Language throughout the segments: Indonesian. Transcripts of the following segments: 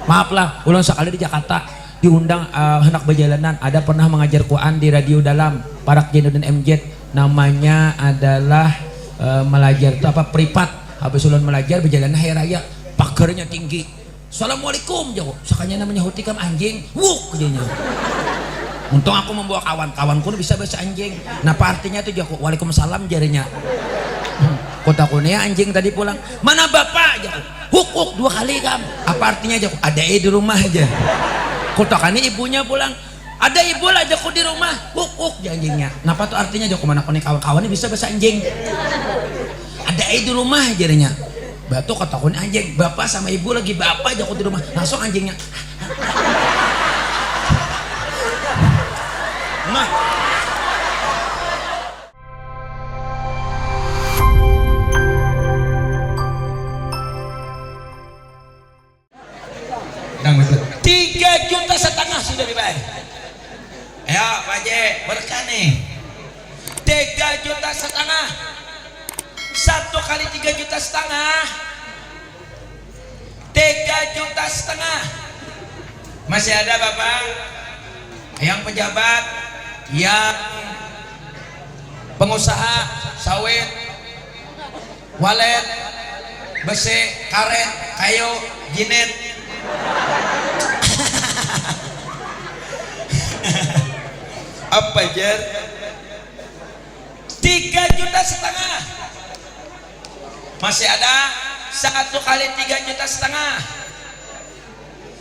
Maaf lah, ulang sekali di Jakarta diundang hendak berjalanan, ada pernah mengajar Quran di radio dalam Parak Jainuddin MZ, namanya adalah melajar itu apa privat. Habis ulun melajar berjalanan hari raya, pagernya tinggi. Assalamualaikum jauh, sakanya namanya hutikam anjing, wuk jadinya. Untung aku membawa kawan-kawanku bisa bahasa anjing. Nah artinya itu jago, waalaikumsalam jarinya. Kota kunia anjing tadi pulang, mana bapak jago, huk dua kali kam. Apa artinya jago, ada di rumah aja. Kota kani ibunya pulang, ada ibu lah jago di rumah, huk anjingnya. Napa tuh artinya jago, mana kunia kawan-kawannya bisa bahasa anjing. Ada di rumah jarinya. Batu kota kunia anjing, bapak sama ibu lagi bapak jago di rumah, langsung anjingnya. Nah. Betul. 3,5 juta sudah dibayar. Ya Pak J, berkah nih. 3,5 juta. 1 kali 3,5 juta. 3,5 juta. Masih ada Bapak yang pejabat, yang pengusaha sawit, walet, besi, karet, kayu, jinet. Apa Jer? 3,5 juta. Masih ada 1 kali 3,5 juta.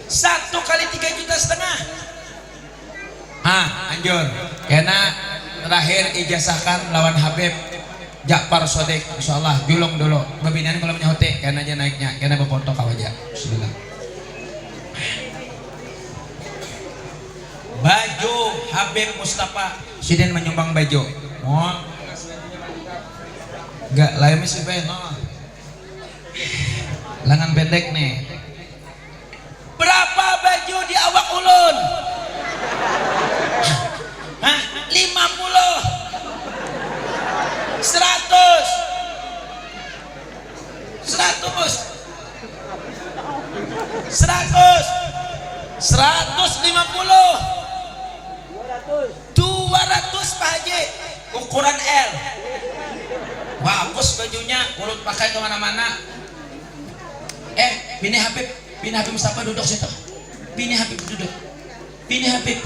1 kali 3,5 juta. Anjur kena terakhir ijazahkan lawan Habib Jakfar Sodik, insyaallah julung dulu babinian kalau punya hotel kena aja naiknya, kena berfoto kau aja. Bismillah. Baju Habib Mustafa Sidin menyumbang baju. Oh enggak lain misi ben lengan pendek nih. Berapa baju di awak ulun? 50, 100, 150, 200 Pak Haji, ukuran L. Bagus bajunya, ulun pakai kemana-mana. Bini Habib Mustafa duduk situ. Bini Habib duduk. Bini Habib.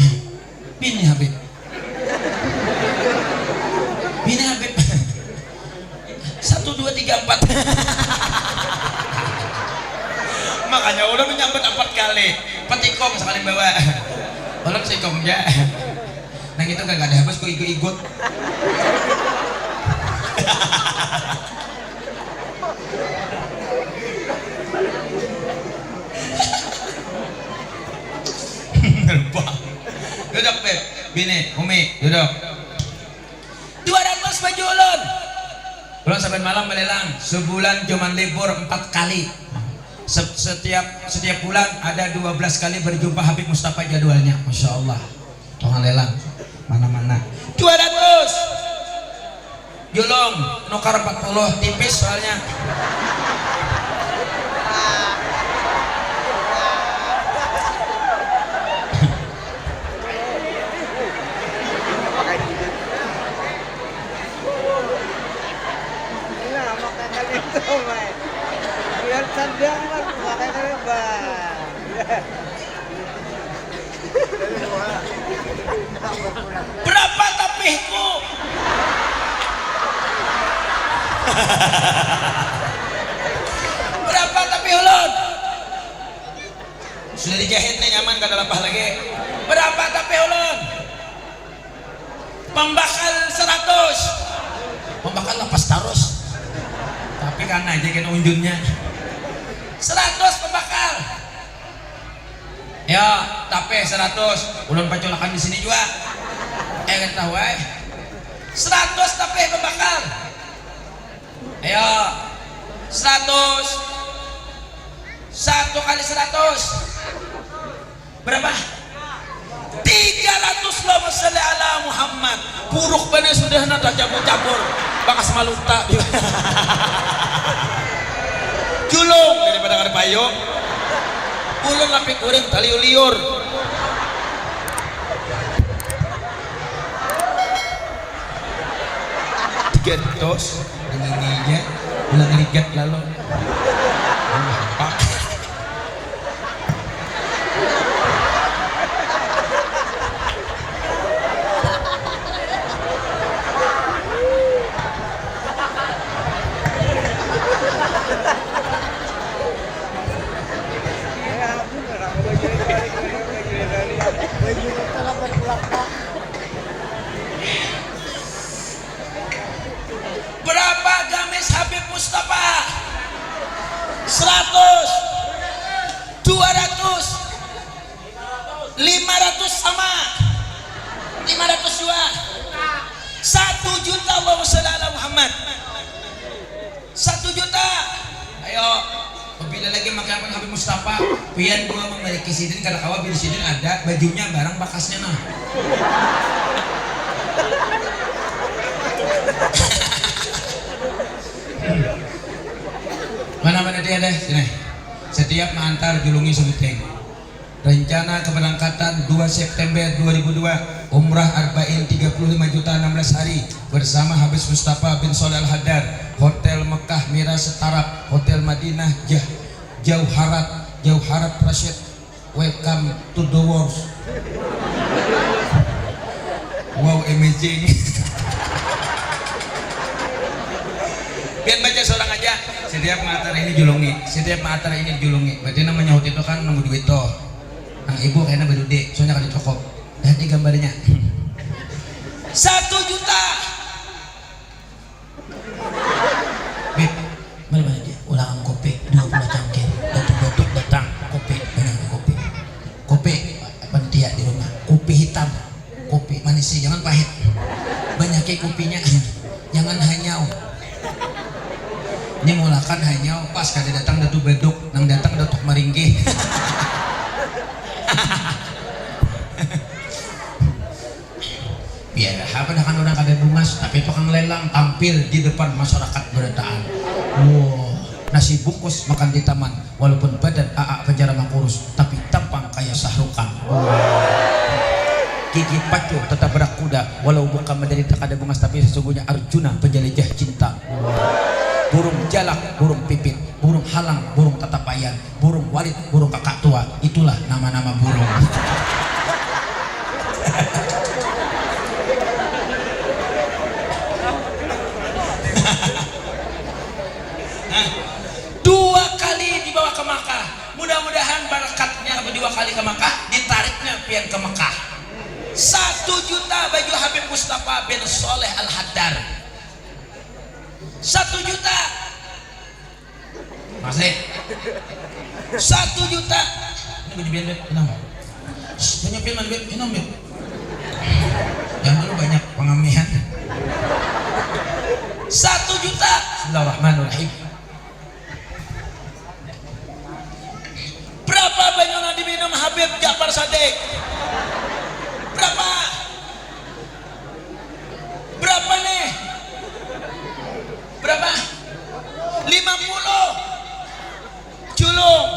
1, 2, 3, 4. Makanya udah menyambut 4 kali. Petikom sekali bawa. Tolong sikom ya. Nah gitu gak ada habis ku ikut. Duduk Beb, bini, Umi, duduk. 200 baju ulun. Ulun sampai malam melelang, sebulan cuman libur 4 kali. Setiap bulan ada 12 kali berjumpa Habib Mustafa jadwalnya. Masya Allah. Tuhan lelang mana-mana. 200. Julung, nukar 40 tipis soalnya. Berapa tapihku? Berapa tapih ulun? Sudah dijahit nih nyaman gak ada lapah lagi. Berapa tapih ulun? Pembakal 100. Pembakal lepas terus. Tapi kan aja kan unjunnya 100 pembakal. Ya, tapi 100. Ulun paculakan di sini juga. Kan tahu 100 tapi pembakal. Ayo. 100. 1 kali 100. Berapa? 300. Allahumma sholli ala Muhammad. Buruk bener sudah nada cabur-cabur. Bakas maluta. Julung daripada kada payung. ulun lapik urang tali liur. Gentos dengan ninya ulang ligat lalu. Apa? Berapa gamis Habib Mustafa? 100, 200, 500 sama 500 juga 1 juta. Allahumma shalli ala Muhammad. 1 juta. Ayo bila lagi makan Habib Mustafa pian gua memiliki sidin kalau kawa bil sidin ada bajunya barang bakasnya nah. Mana dia deh sini. Setiap mengantar julungi Subuteng. Rencana keberangkatan 2 September 2002 Umrah Arba'in 35 juta 16 hari bersama Habib Mustafa bin Shalih Al Haddad, Hotel Mekah Mira Setarap, Hotel Madinah Jauharat Rashid. Welcome to the world. Wow, amazing. Biar baca seorang aja. Setiap mengantar ini julungi. Berarti namanya hotel itu kan nunggu duit toh. Ang ibu kayaknya bedude, soalnya kan dicokop. Lihat di gambarnya. 1 juta. Beb, mana aja? Ulangan kopi 20 cangkir. Batuk-batuk datang kopi, banyak kopi. Kopi panitia di rumah. Kopi hitam, kopi manis sih, jangan pahit. Banyak kopinya, jangan hanyau. Ini mulakan hanyau pas kada datang datu beduk, nang datang datuk maringgi. Biar apa dah kan orang kada bungas, tapi tukang lelang tampil di depan masyarakat berataan. Wow, nasi bungkus makan di taman, walaupun badan AA penjara mangkurus, tapi tampang kayak sahrukan. Wow. Gigi pacu tetap berakuda, walau bukan menderita kada bungas, tapi sesungguhnya Arjuna penjelajah cinta. Wow. Burung jalak, burung pipit, burung halang, burung tatapayan, burung walit, burung kakak tua, itulah nama-nama burung. Dua kali dibawa ke Makkah. Mudah-mudahan barakatnya 2 kali ke Makkah, ditariknya pian ke Makkah. 1 juta baju Habib Mustafa bin Shalih Al Haddad. 1 juta. Masih 1 juta. Ini baju biar kenapa? Banyak film Beb, minum Beb. Jangan dulu banyak pengamihan. 1 juta. Bismillahirrahmanirrahim. Berapa banyak yang diminum Habib Ja'far Shadiq? Berapa? Berapa nih? Berapa? 50 julung.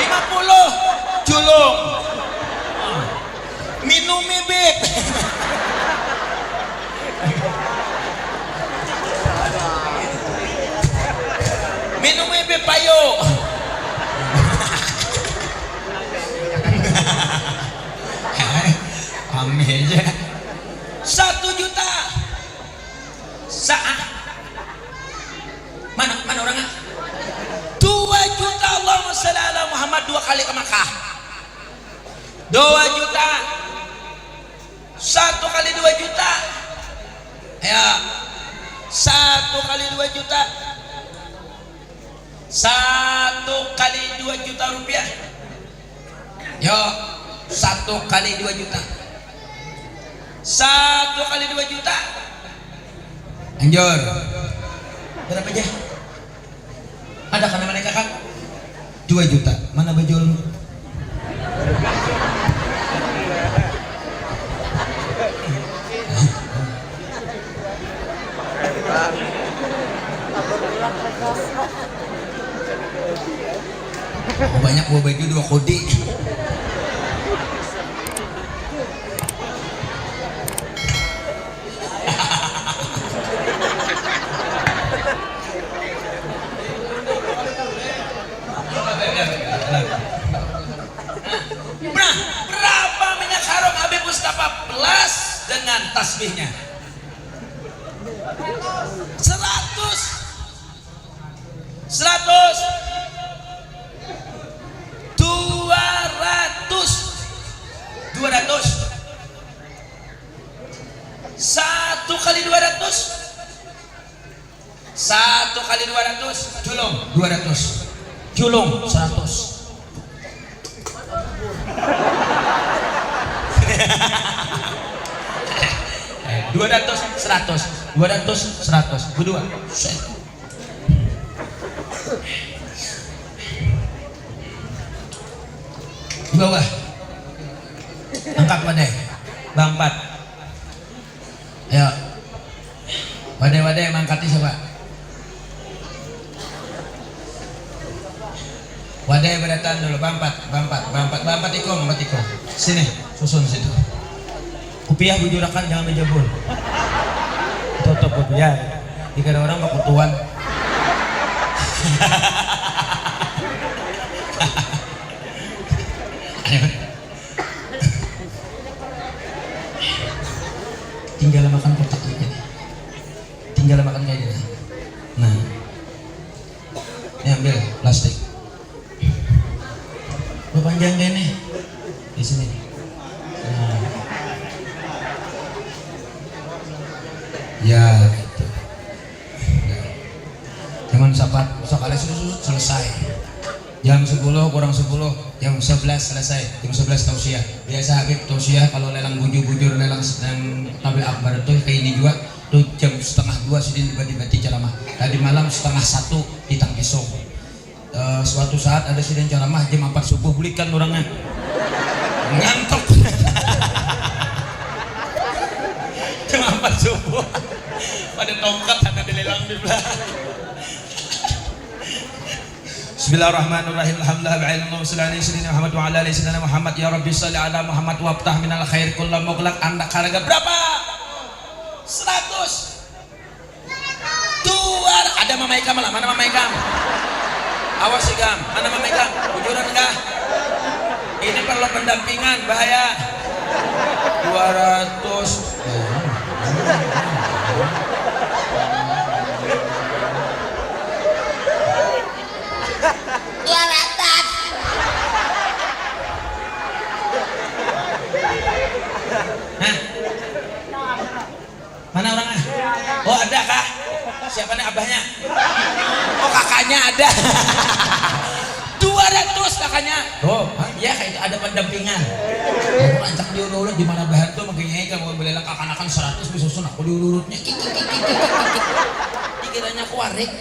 50 julung. Minumi Beb. Minumi Beb payo. Amin aja. 1 juta. Saat mana orangnya? 2 juta. Allahumma shalli ala Muhammad. 2 kali ke Makkah. 2 juta. 1 kali 2 juta. Ya. 1 kali 2 juta. 1 kali 2 juta rupiah. Yo, 1 kali 2 juta. 1 kali 2 juta. Anjur. Berapa aja? Ada kan namanya kakak? 2 juta. Mana baju lu? Banyak bawa baju 2 kodi. Nah, berapa minyak harum Habib Mustafa plus dengan tasbihnya? 100 200 1 kali 200 julung 200 julung 100 200 100 berdua di bawah angkat wadai Bang Pat ayo wadai mangkati siapa wadai beratan dulu Bang Pat iko sini susun situ kupiah bujurakan jangan menjebul tutup kupiah jika ada orang bakutuan tinggal makan kotak ini tinggal makan kayak gini nah ini ambil plastik panjang gini di sini nah. Ya gitu jangan sapat sekali selesai jam 10 kurang 10 jam 11 selesai jam 11 tausiah biasa Habib tausiah kalau lelang bujur lelang sedang tabel akbar itu kayak ini juga tuh jam setengah 2 sidin tiba-tiba ceramah tadi malam setengah 1 di Tangkisong suatu saat ada sidin ceramah jam 4 subuh bulikan orangnya ngantuk jam 4 subuh pada tongkat ada di lelang di belakang. Bismillahirrahmanirrahim. Alhamdulillah wassalatu wassalamu Muhammad wa ala alihi sayyidina Muhammad ya Rabbi shalli ala Muhammad wa aftah minal khair kullu mughlaq. Anda harga berapa? 100. Dua ada Mama Ikam lah. Mana Mama Ikam? Awas Ikam. Mana Mama Ikam? Bujuran enggak? Ini perlu pendampingan bahaya. 200. Mana orangnya? Oh ada kah? Siapa nih abahnya? Oh kakaknya ada. 200 kakaknya. Oh ya kayak itu ada pendampingan. Aku ancak diurut di mana bahan tuh makanya kamu belilah kakak-kakan 100 disusun aku diurutnya. Dikiranya aku warik.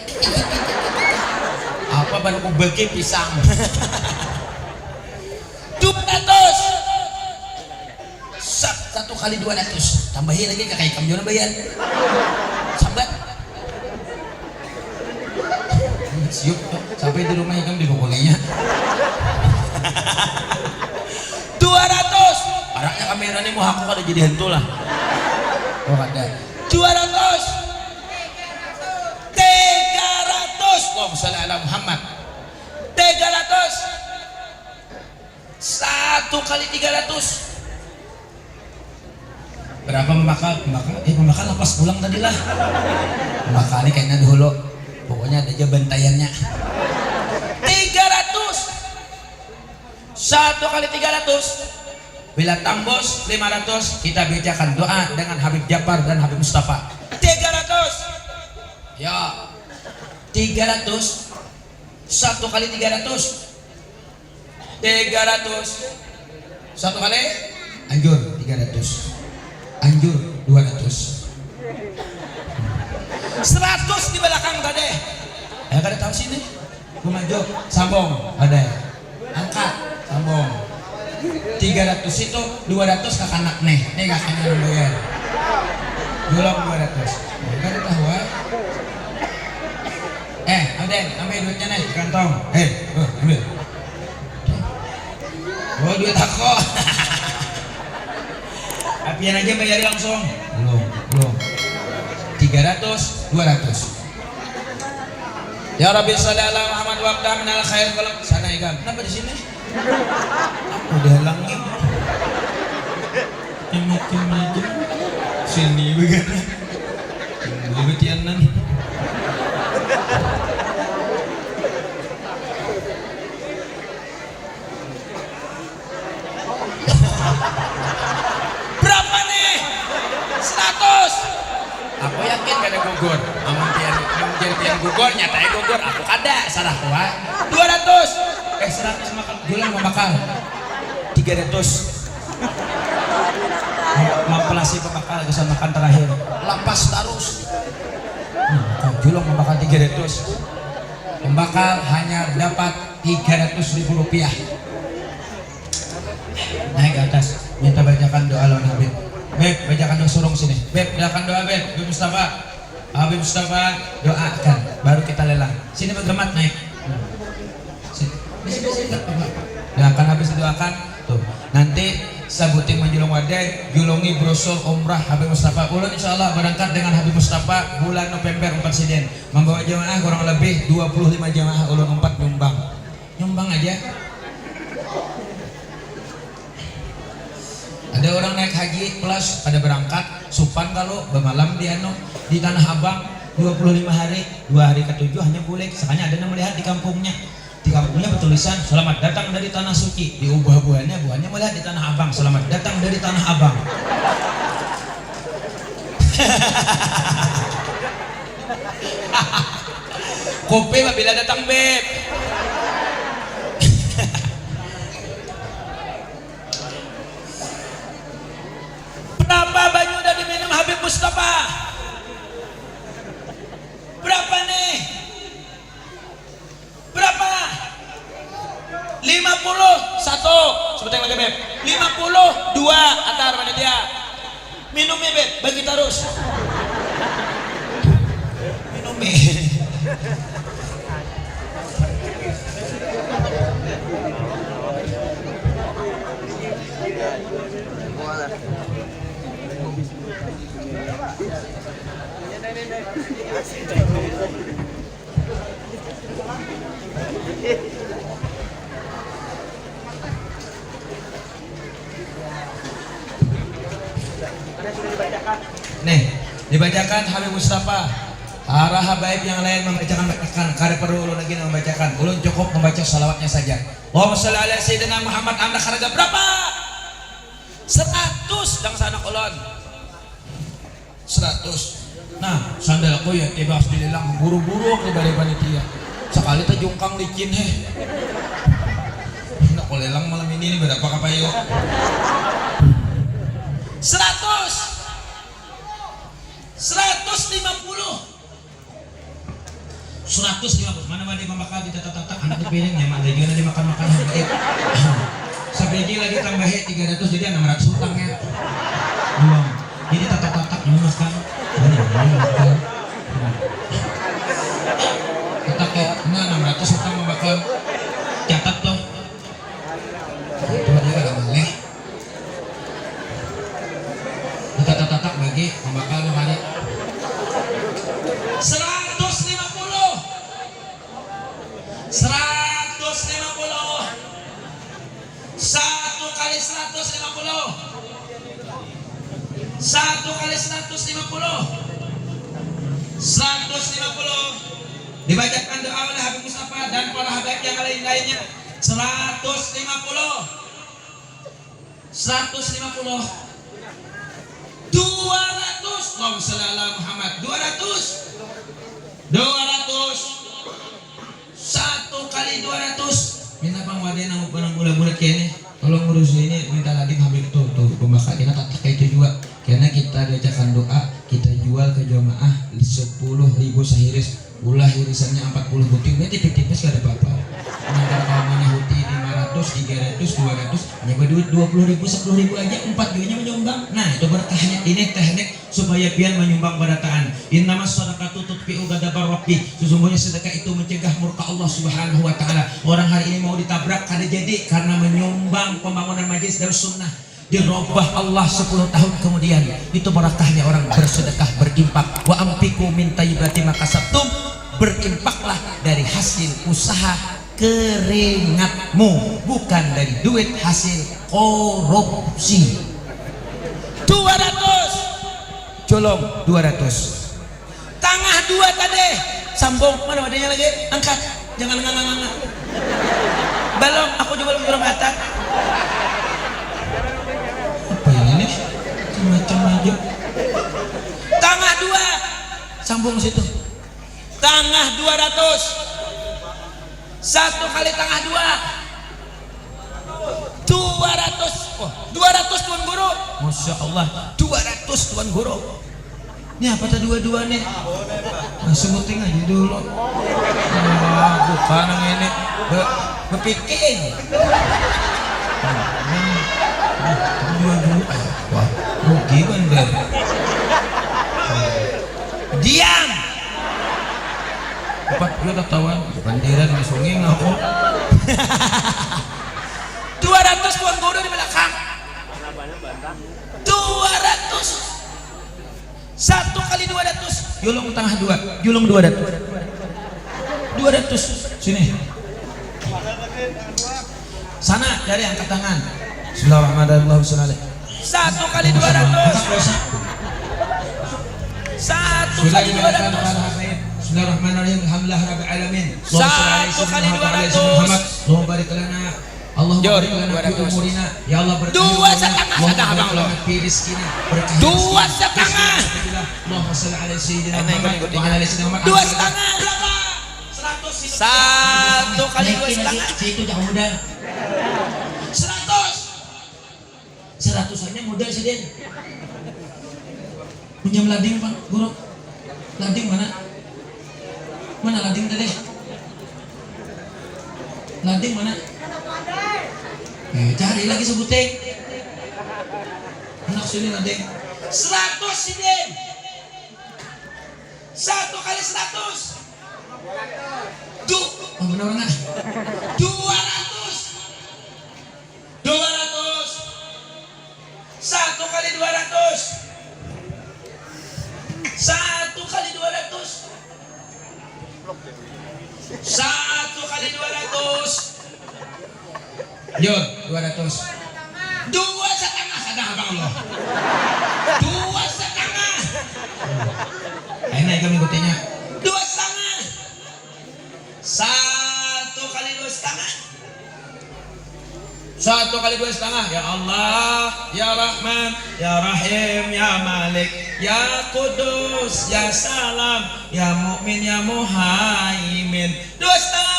Apa baru aku bagi pisang. 200. 1 kali 200 tambahin lagi kayak kamu jangan bayar sambat siup sampai di rumah kamu dibokolnya 200 araknya kamera nih mau aku kada jadi hantu lah oh ada 200 300 Allahumma shalli ala Muhammad 300 1 kali 300 berapa pembakal lepas pulang tadi lah pembakal ini kayaknya dulu pokoknya ada aja bantayannya 300 1 kali 300 bila tambos 500 kita bacakan doa dengan Habib Jafar dan Habib Mustafa 300 ya 300 1 kali 300 1 kali anjur 300 anjur 200 100 di belakang tadi ya kada tahu sini gue maju sambung ada angkat sambung 300 itu 200 ke kanak nih kakaknya yang bayar gulung 200 kada tahu ambil duitnya nih di kantong ambil Oh duit aku. Apian aja bayar langsung. Belum. 300, 200. Ya Rabbi shalli ala Muhammad wa abda minal khair qalam. Sana ikam. Kenapa di sini? Udah langit. Makin aja. Sini begini. Lebetianan. Berapa nih? 100. Aku yakin kada gugur. Amun pian gugur nyatanya gugur. Aku kada sarah tua. 200. 100 makan gula mau bakal. 300. Mempelasi pembakal bisa makan terakhir. Lapas terus. Julung membakal 300. Pembakal hanya dapat 300.000 rupiah. Naik ke atas, minta bacakan doa lawan Habib. Beb, bacakan doa surung sini. Beb, bacakan doa Beb. Habib Mustafa. Habib Mustafa doakan, baru kita lelang. Sini bergemat naik. Sini. Doakan habis doakan. Tuh, nanti sabuting menjulung wadai, julungi brosur umrah Habib Mustafa. Ulun insyaallah berangkat dengan Habib Mustafa bulan November 4 siden. Membawa jemaah kurang lebih 25 jemaah ulun 4 nyumbang. Nyumbang aja. Ada orang naik haji plus pada berangkat supan kalau bermalam di Tanah Abang 25 hari, 2 hari ke-7 hanya boleh. Sekanya ada yang melihat di kampungnya. Di kampungnya bertulisan selamat datang dari tanah suci. Diubah buahnya melihat di Tanah Abang selamat datang dari Tanah Abang. Kopi bila datang Beb. Berapa banyu udah diminum Habib Mustafa? Berapa nih? Berapa? 50. 1. Sebentar lagi Beb. 50. 2. Atar mana dia? Minumnya Beb, bagi terus. Minumnya. Nih, dibacakan Habib Mustafa. Para habaib yang lain membacakan kada perlu ulun lagi membacakan. Ulun cukup membaca salawatnya saja. Allahumma shalli ala sayyidina Muhammad amda harga berapa? 100 dang sanak ulun. 100. Nah, sandalku ya tiba harus dilelang buru-buru dari panitia. Sekali teh jungkang licin he. Nak lelang malam ini berapa kapayo? 100. 150. 150. Mana mandi membakal di tatak-tatak anak di piringnya mak lagi nanti makan-makan habaib. Sabiji lagi tambah 300 jadi 600 hutangnya. Buang. Jadi tatak-tatak makan. Tatak ya, nah 600 hutang membakal. Catat tuh. Itu aja enggak boleh. Tatak-tatak bagi membakal kemari. 150. 150. 1 kali 150. 1 kali 150. 150. Dibacakan doa oleh Habib Mustafa dan para habaib yang lain-lainnya. 150. 150. 200. Allahumma shalli ala Muhammad. 200. 200. 1 kali 200. Minta bang wadah nang bulan-bulan kene. Tolong urus ini minta lagi Habib tuh pembakar kita tak itu juga. Karena kita diajarkan doa, kita jual ke jamaah 10.000 sahiris. Ulah irisannya 40 butir. Ini tipis-tipis gak ada apa-apa. Nah kalau mana huti 500 300, 200, hanya duit 20.000, 10.000 aja, 4 juta menyumbang. Nah, itu berkahnya ini teknik supaya pian menyumbang barataan. Innamas shadaqatu tutfi'u ghadabar rabbi. Sesungguhnya sedekah itu mencegah murka Allah Subhanahu wa taala. Orang hari ini mau ditabrak kada jadi karena menyumbang pembangunan majelis Darus Sunnah. Dirubah Allah 10 tahun kemudian. Itu barakahnya orang bersedekah, berinfak. Wa ampiku min thayyibati ma kasabtum. Berinfaklah dari hasil usaha keringatmu, bukan dari duit hasil korupsi. 200 colong 200 tangah 2 tadi sambung mana wadahnya lagi, angkat, jangan nganga-nganga balong, aku juga belum kata apa ini macam aja. Tangah 2 sambung situ, tangah 200 1 kali tangah 2 200. Oh, 200 Tuan Guru. Masya Allah 200 Tuan Guru. Ini apa tadi dua-dua nih? Nah, sebutin aja dulu. Bukan yang ini berpikir. Dua dulu. Wah, rugi kan Ber. Diam. Cepat gue ketahuan. Bukan diran ngesongeng aku. 200 Tuan Guru di belakang. 200 1 kali 200 julung tengah 2 julung 200 sini sana dari angkat tangan. Bismillahirrahmanirrahim. 1 kali 200 1 kali 200 Bismillahirrahmanirrahim. Alhamdulillah rabbil alamin. 1 kali 200 Allahumma barik lana Allahumma barik lana fi umurina ya Allah, berkahi 2,5 sadaqah Allah fi rizqina berkahi 2,5 Allahumma shalli ala sayyidina Muhammad wa ala ali sayyidina Muhammad 2,5 berapa 100 1 kali 2,5 itu jangan mudah 100 hanya mudah sih Den. Pinjam lading Pak Guru, lading mana lading tadi, lading mana cari lagi sebuting anak sini lading 100 sih Den. 1 kali 100 oh benar enggak 200 1 kali 200 1 kali 200 1 kali 200 Yuk 200 2,5 sadaqah abang Allah 2,5 enak kami buktinya 2,5 1 kali 2,5 1 kali 2,5 ya Allah ya Rahman ya Rahim ya Malik ya Kudus ya Salam ya Mukmin ya Muhaimin 2,5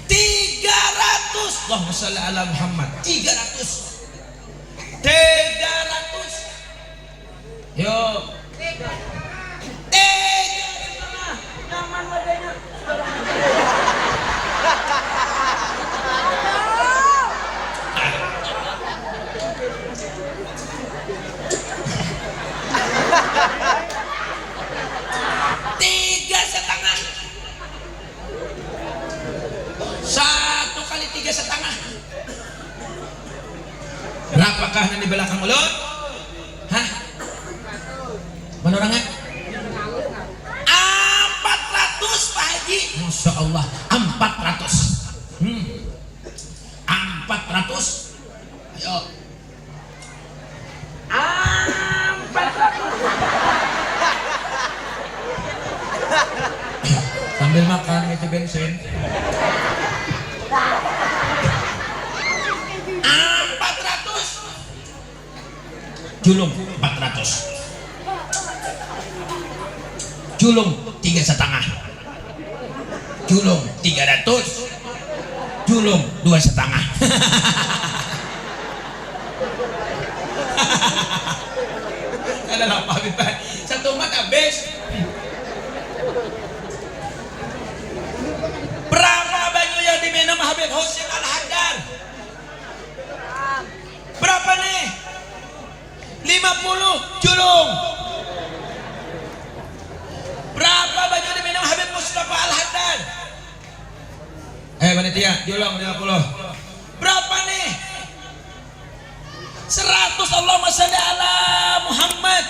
300 Allahumma shalli ala Muhammad 300 yuk 3,5 nyaman wadahnya 1 kali 3,5 berapakah yang di belakang mulut? Hah? Mana orangnya? 400 Pak Haji. Masya Allah 400 400 ayo 400 sambil makan itu bensin 400 julung 400 julung 3,5 julung 300 julung 2,5 ada apa Bipan satu mat habis berapa banyak yang di Berapa nih? 100. Allahumma sholli ala Muhammad.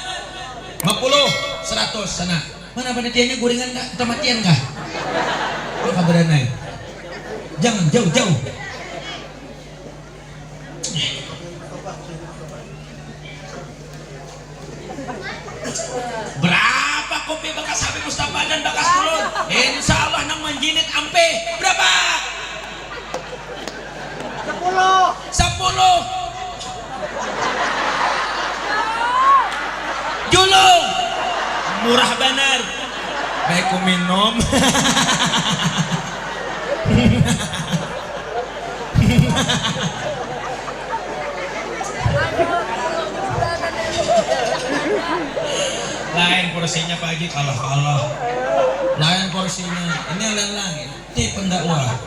50, 100 sana. Mana panitianya gorengan kah? Atau matian kah? Apa kabarannya? Jangan jauh-jauh. Berapa kopi bekas Habib Mustafa dan bekas Kulun? Insya Allah nang menjinit ampe. Berapa? 10. Julung. Murah benar. Baik ku minum. Lain porsinya Pak Haji, kalah. Lain porsinya. Ini lain-lain. Ini pendakwah.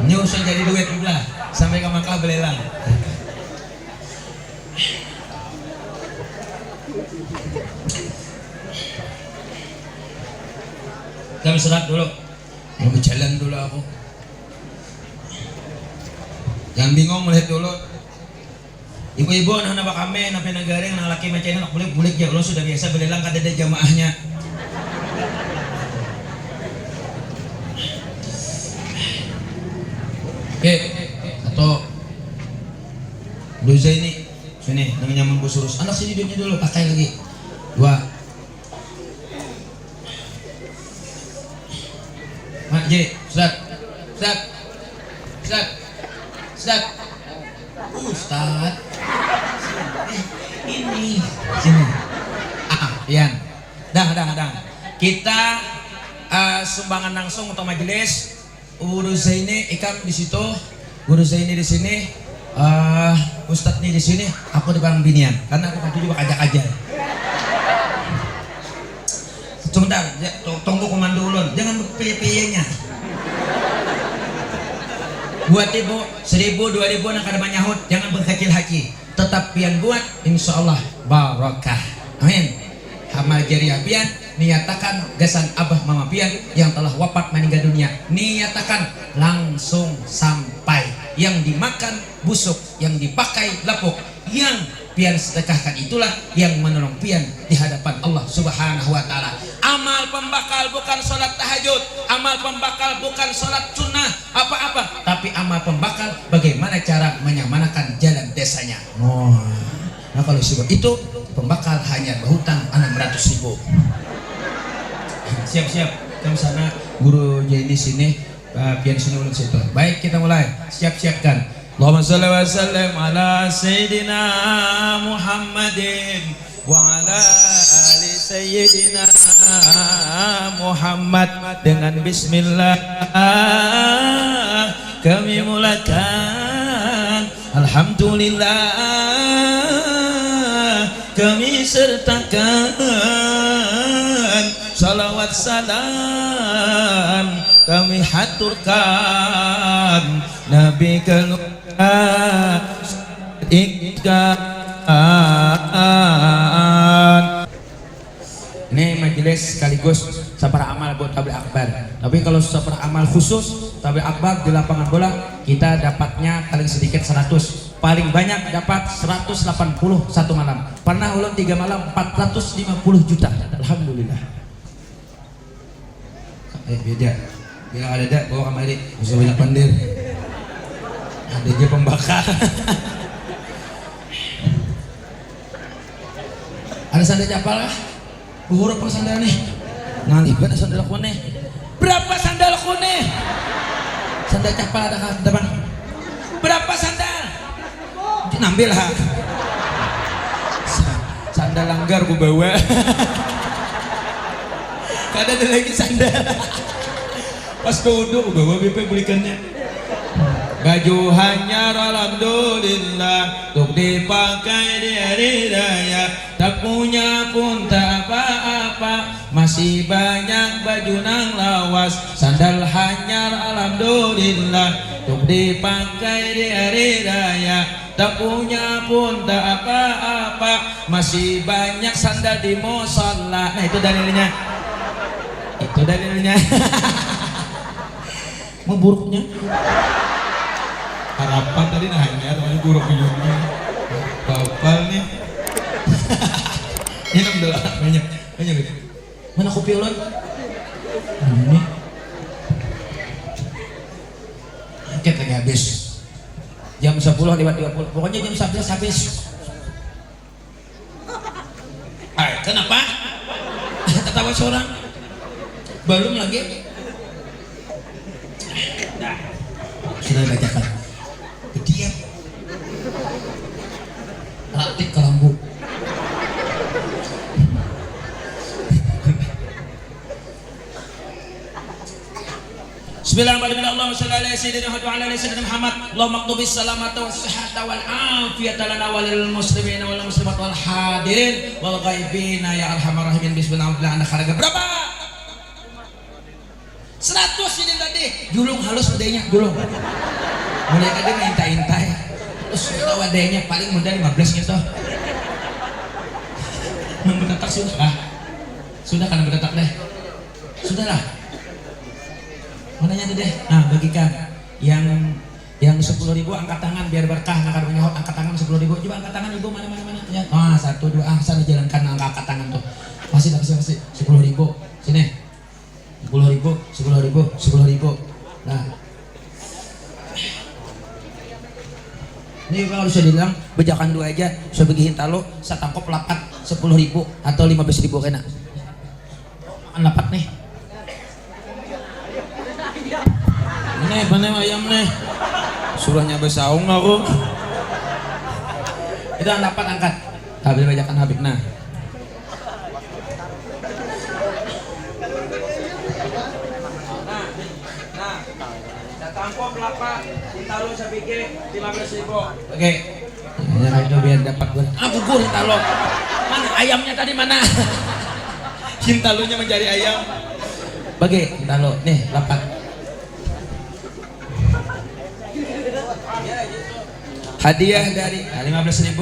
Ini usah jadi duit juga. Sampai ke Makkah belelang. Kami serat dulu. Mau berjalan dulu aku. Jangan bingung melihat dulu. Ibu-ibu anak-anak kami, anak negara, anak laki macam anak bulik ya Allah sudah biasa belelang kada ada jamaahnya. Oke, atau doza ini sini namanya nyaman surus. Anak sini duitnya dulu pakai lagi. 2. Mak J, Ustaz. Ustaz. Ini sini. Pian. Dah. Kita sumbangan langsung untuk majelis. Guru Zaini ikam di situ, Guru Zaini di sini, Ustadz nih di sini, aku di Bang Binian, karena aku tadi juga ajak-ajak. Sebentar, tunggu komando ulun, jangan pilih-pilihnya. Buat ibu 1000, 2000 nak ada menyahut, jangan berkecil hati. Tetap pian buat, insya Allah barakah. Amin. Amal jariah pian, niatakan gasan abah mama pian yang telah wafat meninggal dunia, niatakan langsung sampai. Yang dimakan busuk, yang dipakai lapuk, yang pian sedekahkan itulah yang menolong pian di hadapan Allah Subhanahu wa Ta'ala. Amal pembakal bukan sholat tahajud, amal pembakal bukan sholat sunnah apa-apa, tapi amal pembakal bagaimana cara menyamanakan jalan desanya. Nah kalau sebab itu pembakal hanya berhutang 600.000. Siap-siap, kamu sana Guru Jaini sini, pian sini ulun situ. Baik, kita mulai. Siap-siapkan. Allahumma shalli wa sallim ala sayyidina Muhammadin wa ala ali sayyidina Muhammad. Dengan bismillah kami mulakan, alhamdulillah kami sertakan, salawat salam kami haturkan, Nabi keluar ikan. Ini majelis sekaligus sapara amal buat tabligh akbar. Tapi kalau sapara amal khusus tabligh akbar di lapangan bola, kita dapatnya paling sedikit 100, paling banyak dapat 180 satu malam. Pernah ulun 3 malam 450 juta. Alhamdulillah. Beda. Bilang ada bawa kamari, bisa banyak pandir. Ada aja pembakar. Ada sandal capal kah? Buhur apa sandal nih? Ngalibet sandal aku nih. Berapa sandal aku nih? Sandal capal ada kah depan? Berapa sandal? Nambil ha. Sandal langgar ku bawa. Kada ada lagi sandal. Pas duduk bawa BP belikannya. Baju hanyar alhamdulillah, untuk dipakai di hari raya. Tak punya pun tak apa-apa, masih banyak baju nang lawas. Sandal hanyar alhamdulillah, untuk dipakai di hari raya. Tak punya pun tak apa-apa, masih banyak sandal di musholla. Nah itu dalilnya. Itu dalilnya. mau buruknya harapan tadi nah ini ada buruk ujungnya bapal nih. Ini dulu banyak gitu. Mana kopi ulun? Ini angket lagi habis jam 10 lewat 20 pokoknya jam 11 habis. Kenapa? Ketawa seorang belum lagi sudah bacakan diam ratik ke lambu. Bismillahirrahmanirrahim. Allahumma shalli ala sayyidina Muhammad wa ala ali sayyidina Muhammad. Allahumma qtubis salamata was sihhata wal afiyata lana wa lil muslimin wal muslimat wal hadirin wal ghaibina ya arhamar rahimin. Bismillahirrahmanirrahim. Anak harga berapa? 100 ini tadi. Julung halus wadahnya, julung. Mulai tadi minta-intai. Terus kita wadahnya paling mudah 15 gitu. Membetak sudah. Sudah kan berdetak deh. Sudahlah. Mananya tuh deh. Nah, bagikan yang 10.000 angkat tangan biar berkah. Angkat tangan 10.000. Coba angkat tangan ibu mana. Ya. 1 2 sana jalankan angkat tangan tuh. Masih 10.000. Sini. 10.000. Nah. Ini kalau bisa dibilang bejakan 2 aja, saya bagiin talo, saya tangkap lapat 10.000 atau 15.000 kena. Makan lapat nih. Mana ayam nih? Surahnya besaung aku. Itu lapat angkat. Habis bajakan Habib nah. Tangkap lapak, hintalo saya bikin 15.000. Oke. Ya itu biar dapat gue. Gugur hintalo. Mana ayamnya tadi mana? Hintalonya mencari ayam. Bagi hintalo nih lapak. Hadiah dari 15.000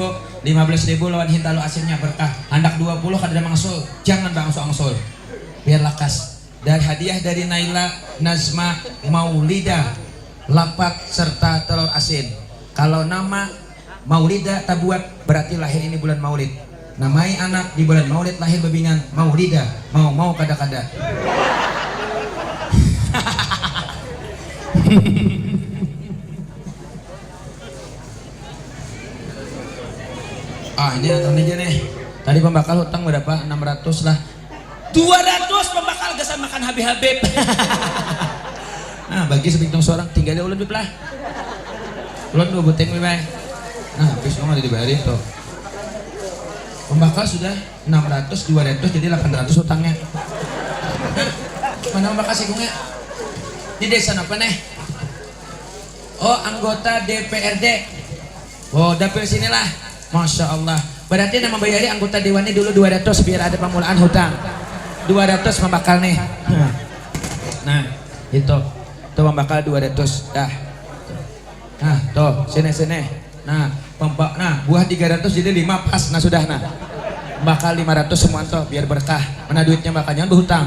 lawan hintalo asinnya berkah. Handak 20 kada mangsul. Jangan bangsul-angsul. Biar lakas. Dan hadiah dari Naila Nazma Maulida lapat serta telur asin. Kalau nama Maulida tabuat berarti lahir ini bulan Maulid. Namai anak di bulan Maulid lahir bebingan Maulida. Mau kada-kada. Ini nonton aja nih. Tadi pembakal hutang berapa? 600 lah. 200 pembakal gesan makan habib-habib. Nah, bagi sepitung seorang tinggal ulun bib lah. Ulun 2 buteng bib. Nah, habis nggak dibayarin tuh. Pembakal sudah 600, 200 jadi 800 hutangnya. Mana pembakal sigungnya? Di desa apa nih? Oh, anggota DPRD. Oh, dapil sinilah. Masya Allah. Berarti nama bayari anggota dewannya dulu 200 biar ada pemulaan hutang. 200 pembakal nih. Nah, itu. Tuh pembakal 200. Dah. Nah, tuh sini. Nah, buah 300 jadi 5 pas. Nah, sudah nah. Bakal 500 semua tuh biar berkah. Mana duitnya bakal jangan berhutang.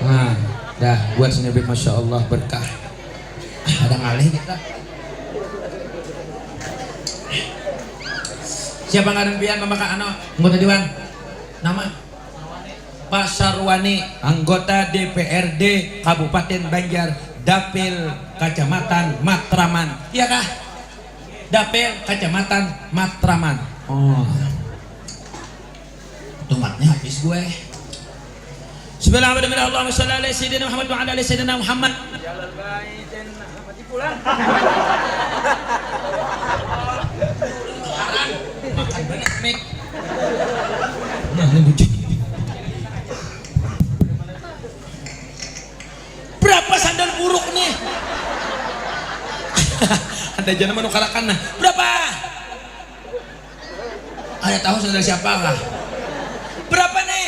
Nah, dah buat sini Masya Allah berkah. Ada ngalih kita. Siapa ngaran pian pembakal anggota dewan? Nama? Pak Sarwani, anggota DPRD Kabupaten Banjar, Dapil Kecamatan Matraman. Iya kah? Dapil Kecamatan Matraman. Oh. Tomatnya habis gue. Bismillahirrahmanirrahim. Allahumma shalli ala sayyidina Muhammad wa ala ali sayyidina Muhammad. Jalan baitin mati pulang. Makan banyak mik. Nah, ini lucu. Berapa sandal buruk nih? Ada jangan menukarakan nah. Berapa? Ada tahu sandal siapa kah? Berapa nih?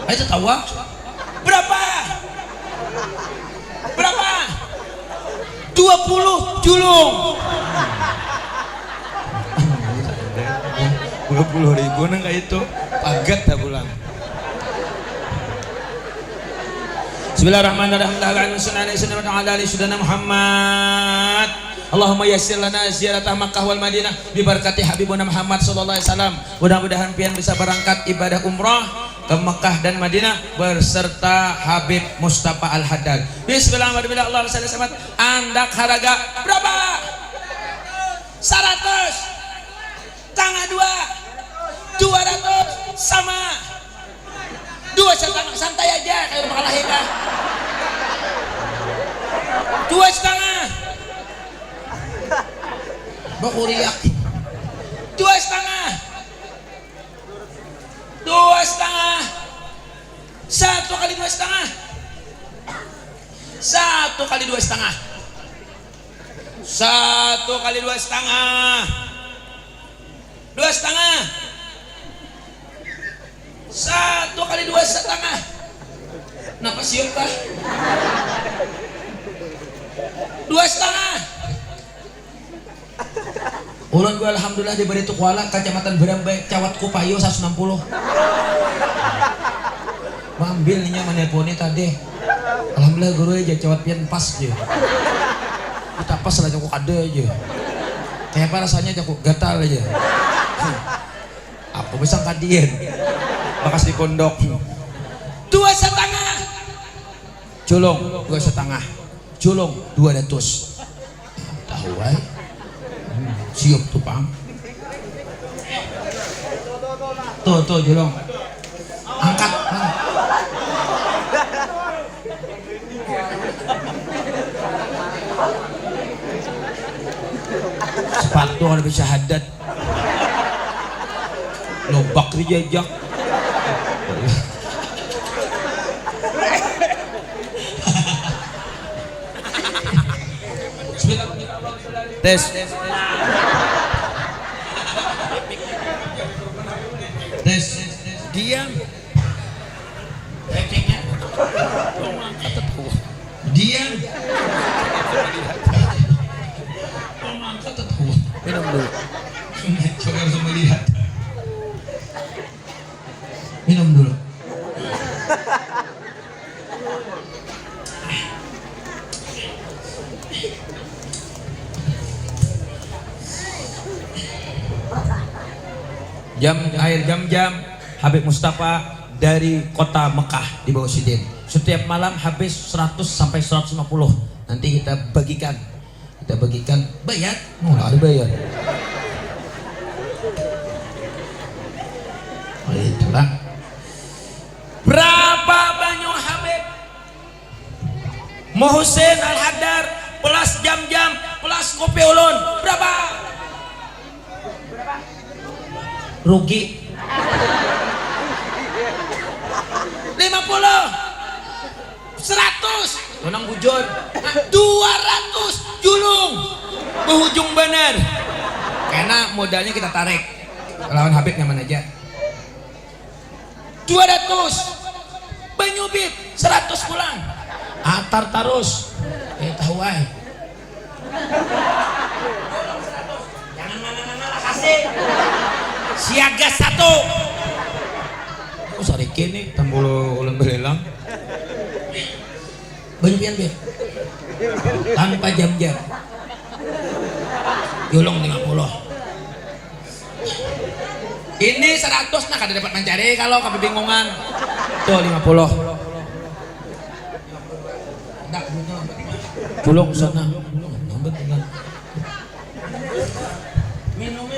Ayo tahu? Berapa? Berapa? 20 julung. 20.000 nang kayak itu pagat dah pulang. Bismillahirrahmanirrahim. Sunnah Muhammad. Allahumma yassir lana ziarah Makkah wal Madinah bi barakati Habibuna Muhammad sallallahu alaihi wasallam. Mudah-mudahan pian bisa berangkat ibadah umrah ke Makkah dan Madinah berserta Habib Mustafa Al-Haddad. Bismillahirrahmanirrahim. Allah sallallahu alaihi. Andak haraga berapa? 100 tangga 2 200 sama 2 setengah, santai aja kayak bakal lahir dah. 2 setengah bakuriak 2 setengah 2 setengah 1 kali 2 setengah 1 kali 2 setengah 1 kali 2 setengah 2 setengah 1 kali 2 setengah. Kenapa siup kah? 2 setengah. Ulun gue alhamdulillah diberi tukuala kecamatan Berambai Cawat Kupayo 160. Mambil nih menelponi tadi. Alhamdulillah guru aja cawat pian pas aja. Kita pas lah cukup ada aja. Kayak apa rasanya cukup gatal aja. Aku bisa kadien. Bakas di kondok 2 setengah culung 2 setengah culung 200 tahu ay siup tuh pam tuh culung angkat sepatu ada bisa hadat lobak dijajak tes diam diam minum dulu coba harus melihat minum dulu air jam-jam Habib Mustafa dari kota Mekah di bawah Sidin. Setiap malam habis 100 sampai 150. Nanti kita bagikan bayar. Nggak ada bayar. Oh, itulah. Berapa banyak Habib Muhsin Al-Haddar plus jam-jam plus kopi ulun berapa? Rugi 50 100 menang bujur 200 julung berujung bener karena modalnya kita tarik lawan Habib nyaman aja 200 banyubit 100 pulang atar tarus tahu ay jangan mana-mana kasih siaga 1 sorry kini tambul ulang belelang banyak pian biar tanpa jam-jam julung 50 ini 100 nah kada dapat mencari kalau kebingungan tuh 50 enggak julung sana minum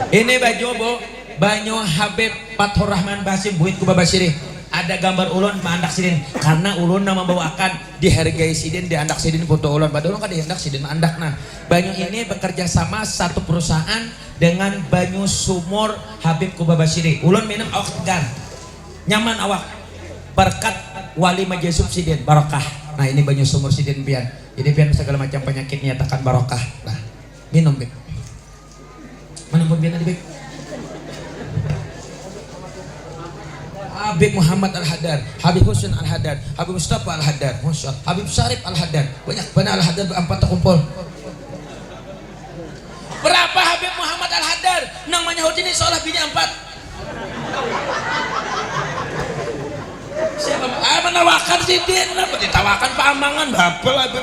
ini baju bu banyu Habib Fathur Rahman Basim buit kuba Basiri ada gambar ulun mandak sidin karena ulun membawakan dihargai sidin di andak sidin foto ulun pada ulun kan di andak sidin mandak nah banyu ini bekerja sama satu perusahaan dengan banyu sumur Habib kuba Basiri ulun minum awak segar nyaman awak berkat wali majesub sidin barokah nah ini banyu sumur sidin pian jadi pian segala macam penyakit nyatakan barokah nah minum Bib mana pun biar nanti Bib Habib Muhammad Al-Haddad, Habib Husin Al-Haddad, Habib Mustafa Al-Haddad, Habib Syarif Al-Haddad, banyak benar Al-Haddad berempat terkumpul. Berapa Habib Muhammad Al-Haddad? Nang menyahut ini seolah bini 4. nawakan si Din apa ditawakan paamangan bapel apa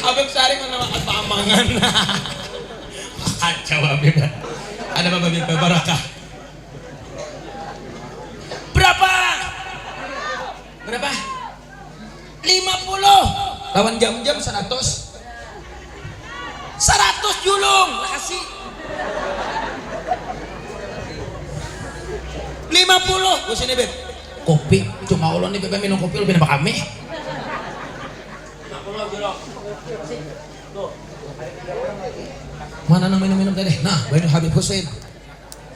Habib Sari menawakan paamangan kacau Habib ada Bapak Habib Barakah berapa 50 lawan jam-jam 100 julung kasih 50 gue sini Beb kopi cuma ulun nih Beb minum kopi lebih nama kami mana nang minum-minum tadi nah Bainu Habib Hussein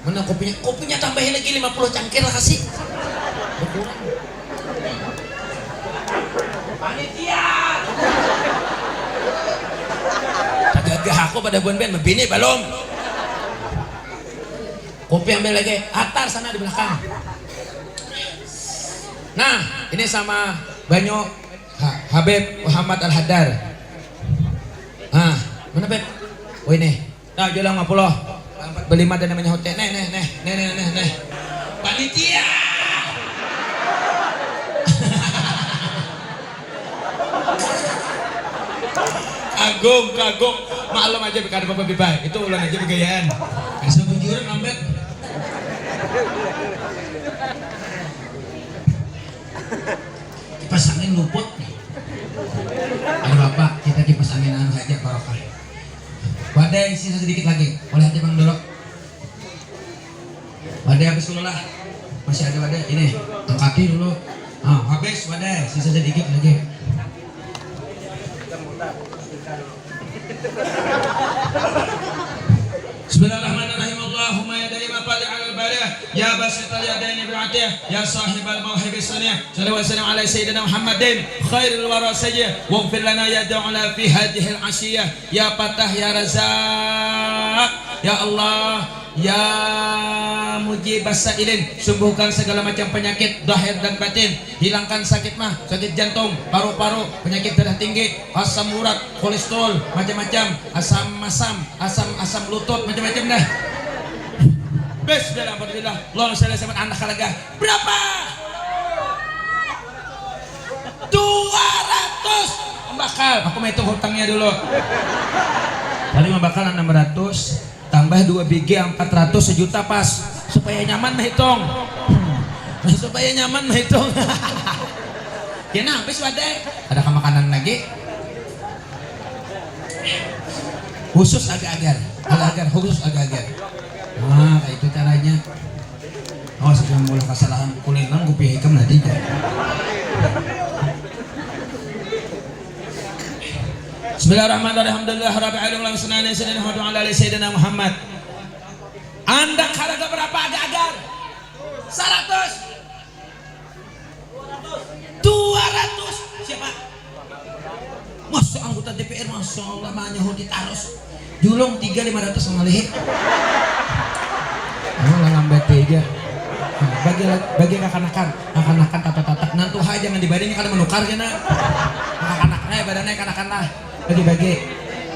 mana kopinya tambahin lagi 50 cangkir lah kasih berkurang panitia agak aku pada bun-bun membini belum kopi ambil lagi atar sana di belakang nah ini sama Banyu Habib Muhammad Al-Haddar nah mana Beb oh ini nah jualan 50 beli mah dan namanya hotel nih panitia kagum maklum aja bekada Bapak Bibay itu ulang aja begayaan bisa bujuran ambet kipas angin luput ada Bapak kita kipas angin anu saja barokah wadai sisa sedikit lagi boleh aja Bang Dorok wadai habis dulu lah masih ada wadai ini angkatin dulu habis wadai sisa sedikit lagi Bismillahirrahmanirrahim Allahumma ya daima fali ala al-bariyah ya basital yadaini bi'atiyah ya sahibal mawhibi saniyah sallallahu alaihi wasallam ala sayyidina Muhammadin khairul wara sayyid waghfir lana ya da'ala fi hadhihi al-ashiyah ya Fatah ya Razak ya Allah ya mujibas sa'ilin sembuhkan segala macam penyakit zahir dan batin hilangkan sakit mah sakit jantung paru-paru penyakit darah tinggi asam urat kolesterol macam-macam asam lutut macam-macam dah bismillah alhamdulillah Allahumma shalli ala anak kalaga berapa 200 bakal aku mau hitung hutangnya dulu tadi bakal 600 tambah 2 biji 400 sejuta pas supaya nyaman menghitung ya nah habis wadai ada makanan lagi khusus agak-agar khusus agak-agar nah itu caranya sebelum mulai kesalahan kulinan gue pilih hikam nanti Bismillahirrahmanirrahim. Alhamdulillah rabbil alamin sayyidina Muhammad. Anda harga berapa agak-agar? 100 200 siapa? Masya anggota DPR Masya Allah manyahu ditaros julung 3.500 ngalih lah lambat tiga bagi kakanakan tatak nantu hai jangan dibandingin karena menukar kena anak-anaknya badannya kanakan lah bagi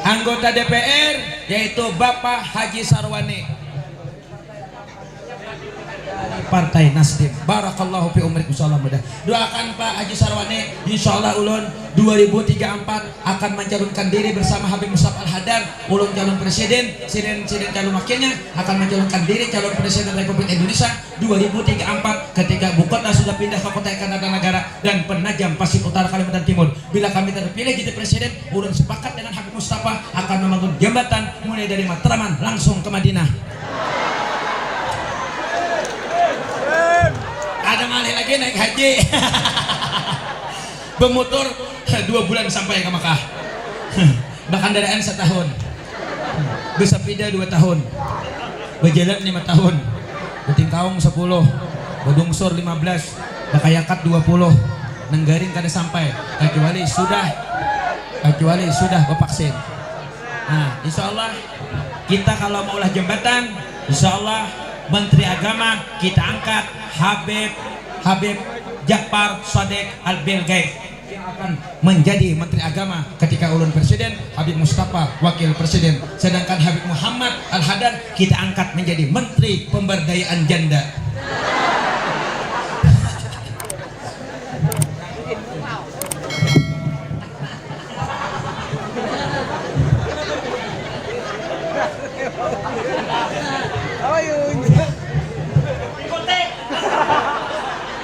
anggota DPR yaitu Bapak Haji Sarwani Partai Nasdem barakallahu fi umrik insyaallah mudah doakan Pak Haji Sarwani insyaallah ulun 2034 akan mencalonkan diri bersama Habib Mustafa Al-Haddar ulun calon presiden calon wakilnya akan mencalonkan diri calon presiden Republik Indonesia 2034 ketika ibu kota sudah pindah ke kota Kartanegara dan Penajam Pasir Utara Kalimantan Timur bila kami terpilih jadi presiden ulun sepakat dengan Habib Mustafa akan membangun jembatan mulai dari Matraman langsung ke Madinah ada ngalih lagi naik haji bermotor 2 bulan sampai ke Makkah berkendaraan 1 tahun bersepeda 2 tahun berjalan 5 tahun bertingkaung 10 berdungsur 15 berkayakat 20 nenggaring kada sampai kecuali sudah bervaksin nah insyaallah kita kalau maulah jembatan insyaallah Menteri Agama kita angkat Habib Ja'far Shadiq Al-Bilgai yang akan menjadi Menteri Agama ketika ulun Presiden Habib Mustafa Wakil Presiden, sedangkan Habib Muhammad Al-Haddad kita angkat menjadi Menteri Pemberdayaan Janda.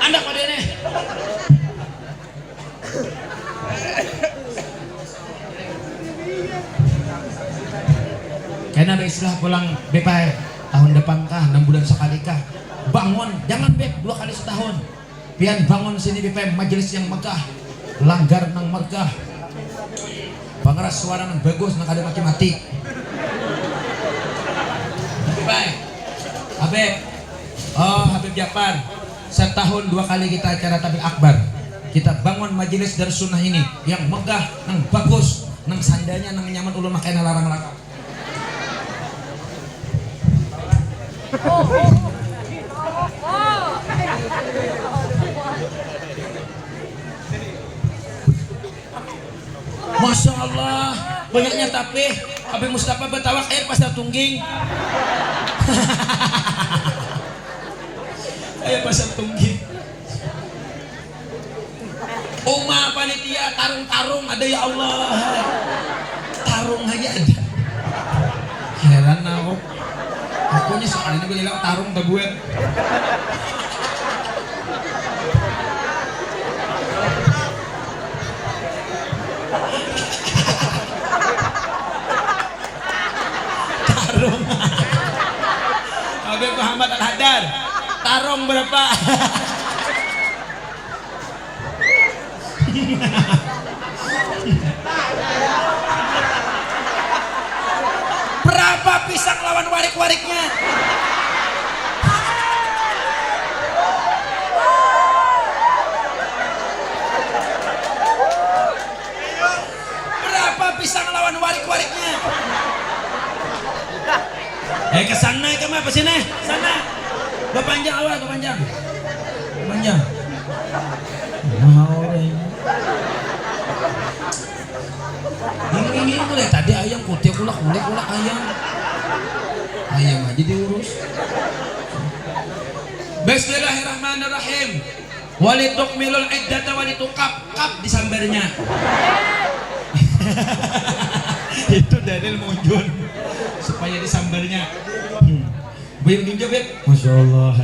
Anda pada ini karena ada istilah pulang BPR tahun depan kah 6 bulan sekali kah bangun, jangan beb 2 kali setahun pian bangun sini BPM majelis yang megah, langgar nang megah, pangeras suara nang bagus nang ada mati-mati baik Habib Habib Japar setahun 2 kali kita acara tablik akbar, kita bangun majelis dari sunnah ini yang megah nang bagus nang sandanya nang nyaman ulun makanya larang-larang. Masya Allah banyaknya tapi Habib Mustafa betawak air pasar tungging. Air pasar tungging. Uma panitia tarung-tarung ada ya Allah. Tarung aja ada. Heran aku. Akunya soal ini bilang tarung tabuan. Tarung. Habib Muhammad Al-Haddad. Tarung berapa? Berapa pisang lawan warik-wariknya? Berapa pisang lawan warik-wariknya? Kesana ke apa sini? Sana. Kepanjang awal, kepanjang. Kepanjang. Mau ini boleh tadi ayam putih kulak ayam aja diurus. Bismillahirrahmanirrahim. Walitukmilul iddata walitukap disambarnya. Itu dalil munjun supaya disambarnya. Buyur ginjo bet. Masya Allah.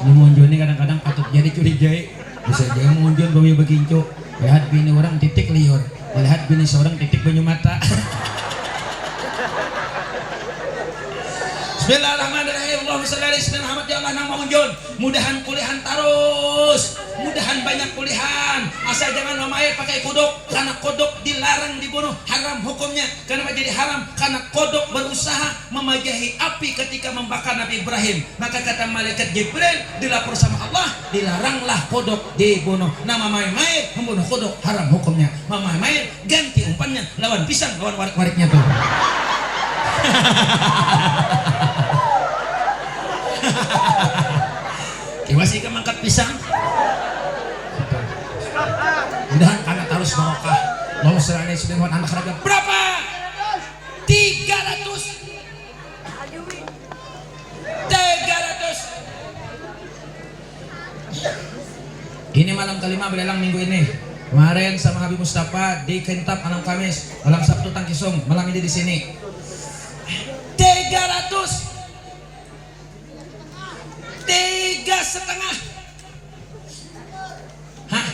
Ini munjun ini kadang-kadang patut jadi curigai. Bisa jadi munjun bawa beginjo. Lihat bini orang titik liur, melihat bini seorang titik banyu mata. Bismillahirrahmanirrahim. Allahumma shalli ala sayyidina Muhammad. Ya Allah nang mengunjun, mudahan kulihan terus, mudahan banyak kulihan. Asal jangan mamae pakai kodok, karena kodok dilarang dibunuh, haram hukumnya. Kenapa jadi haram? Karena kodok berusaha memajahi api ketika membakar Nabi Ibrahim. Maka kata malaikat Jibril dilapor sama Allah, dilaranglah kodok dibunuh. Nah mamae membunuh kodok haram hukumnya. Mamae ganti umpannya lawan pisang, lawan warik-wariknya tuh. Masih kan mangkat pisang. Mudahan karena terus barokah. Mau serane sudah anak raga berapa? 300. Ini malam kelima belelang minggu ini. Kemarin sama Habib Mustafa di Kentab malam Kamis, malam Sabtu Tangkisung, malam ini di sini. 300. 3,5. Hah?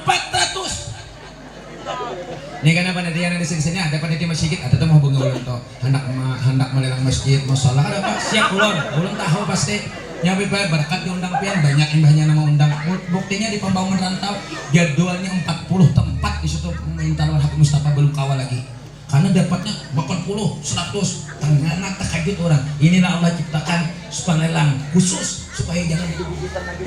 400. Ini karena panitia yang di sini ada panitia masjid, ada tuh mau hubungi ulun tuh hendak melelang masjid, masalah ada apa? Siap ulun tahu pasti. Nyabi bae berkat diundang pian banyak imbahnya nama undang. Buktinya di Pembangunan Rantau jadwalnya 40 tempat di situ minta lawan Habib Mustafa belum kawal lagi. Karena dapatnya 80, 100, tengah terkejut orang. Inilah Allah ciptakan supaya lelang khusus supaya jangan dibubutan lagi.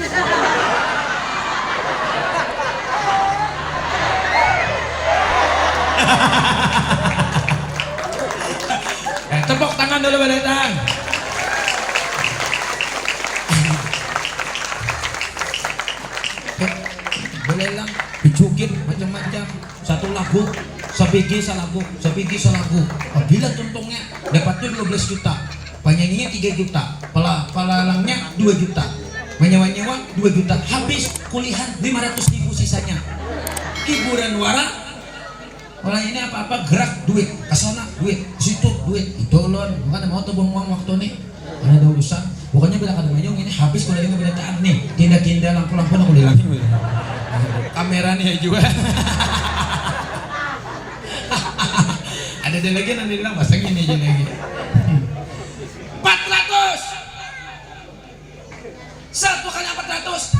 Tepuk tangan dulu pada datang. lagu, sabigi sa lagu. Apabila tuntungnya dapatnya 12 juta, penyanyinya 3 juta, pelalangnya 2 juta, menyewa 2 juta, habis kuliah 500.000 sisanya. Hiburan wara, orang ini apa-apa gerak duit, kesana duit, situ duit, itu ulun, bukan mau tuh buang waktu nih, ada urusan. Pokoknya bila kadang ini habis kalau ini beneran nih, tindak lampu-lampu aku dilangin. Kameranya juga. Ada lagi nanti bilang bahasa gini aja lagi. 400. Satu kali 400.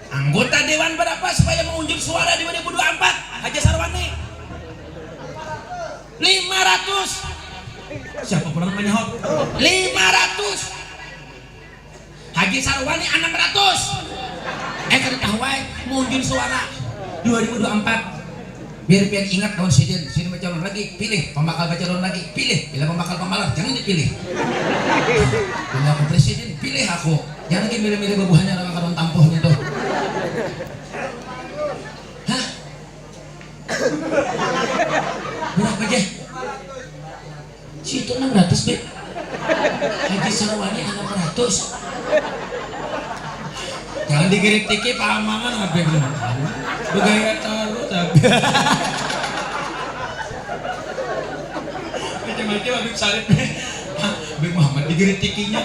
Anggota dewan berapa supaya mengunjuk suara di 2024? Haji Sarwani. 500. Siapa pulang menyahut? 500. Haji Sarwani 600. Kerja Hawaii mengunjuk suara 2024. Biar ingat kawan sini calon lagi, pilih pembakal calon lagi, pilih. Bila pembakal pembalap jangan dipilih. Bila aku presiden pilih aku, jangan lagi milih-milih babuhannya orang karon tampohnya tuh. Hah? Berapa aja? Situ 600 bet. Haji Sarwani 600. Jangan dikritik Pak Amangan abe belum. Begaya taruh tapi. Macam-macam Habib Salib. Habib Muhammad dikritikinya.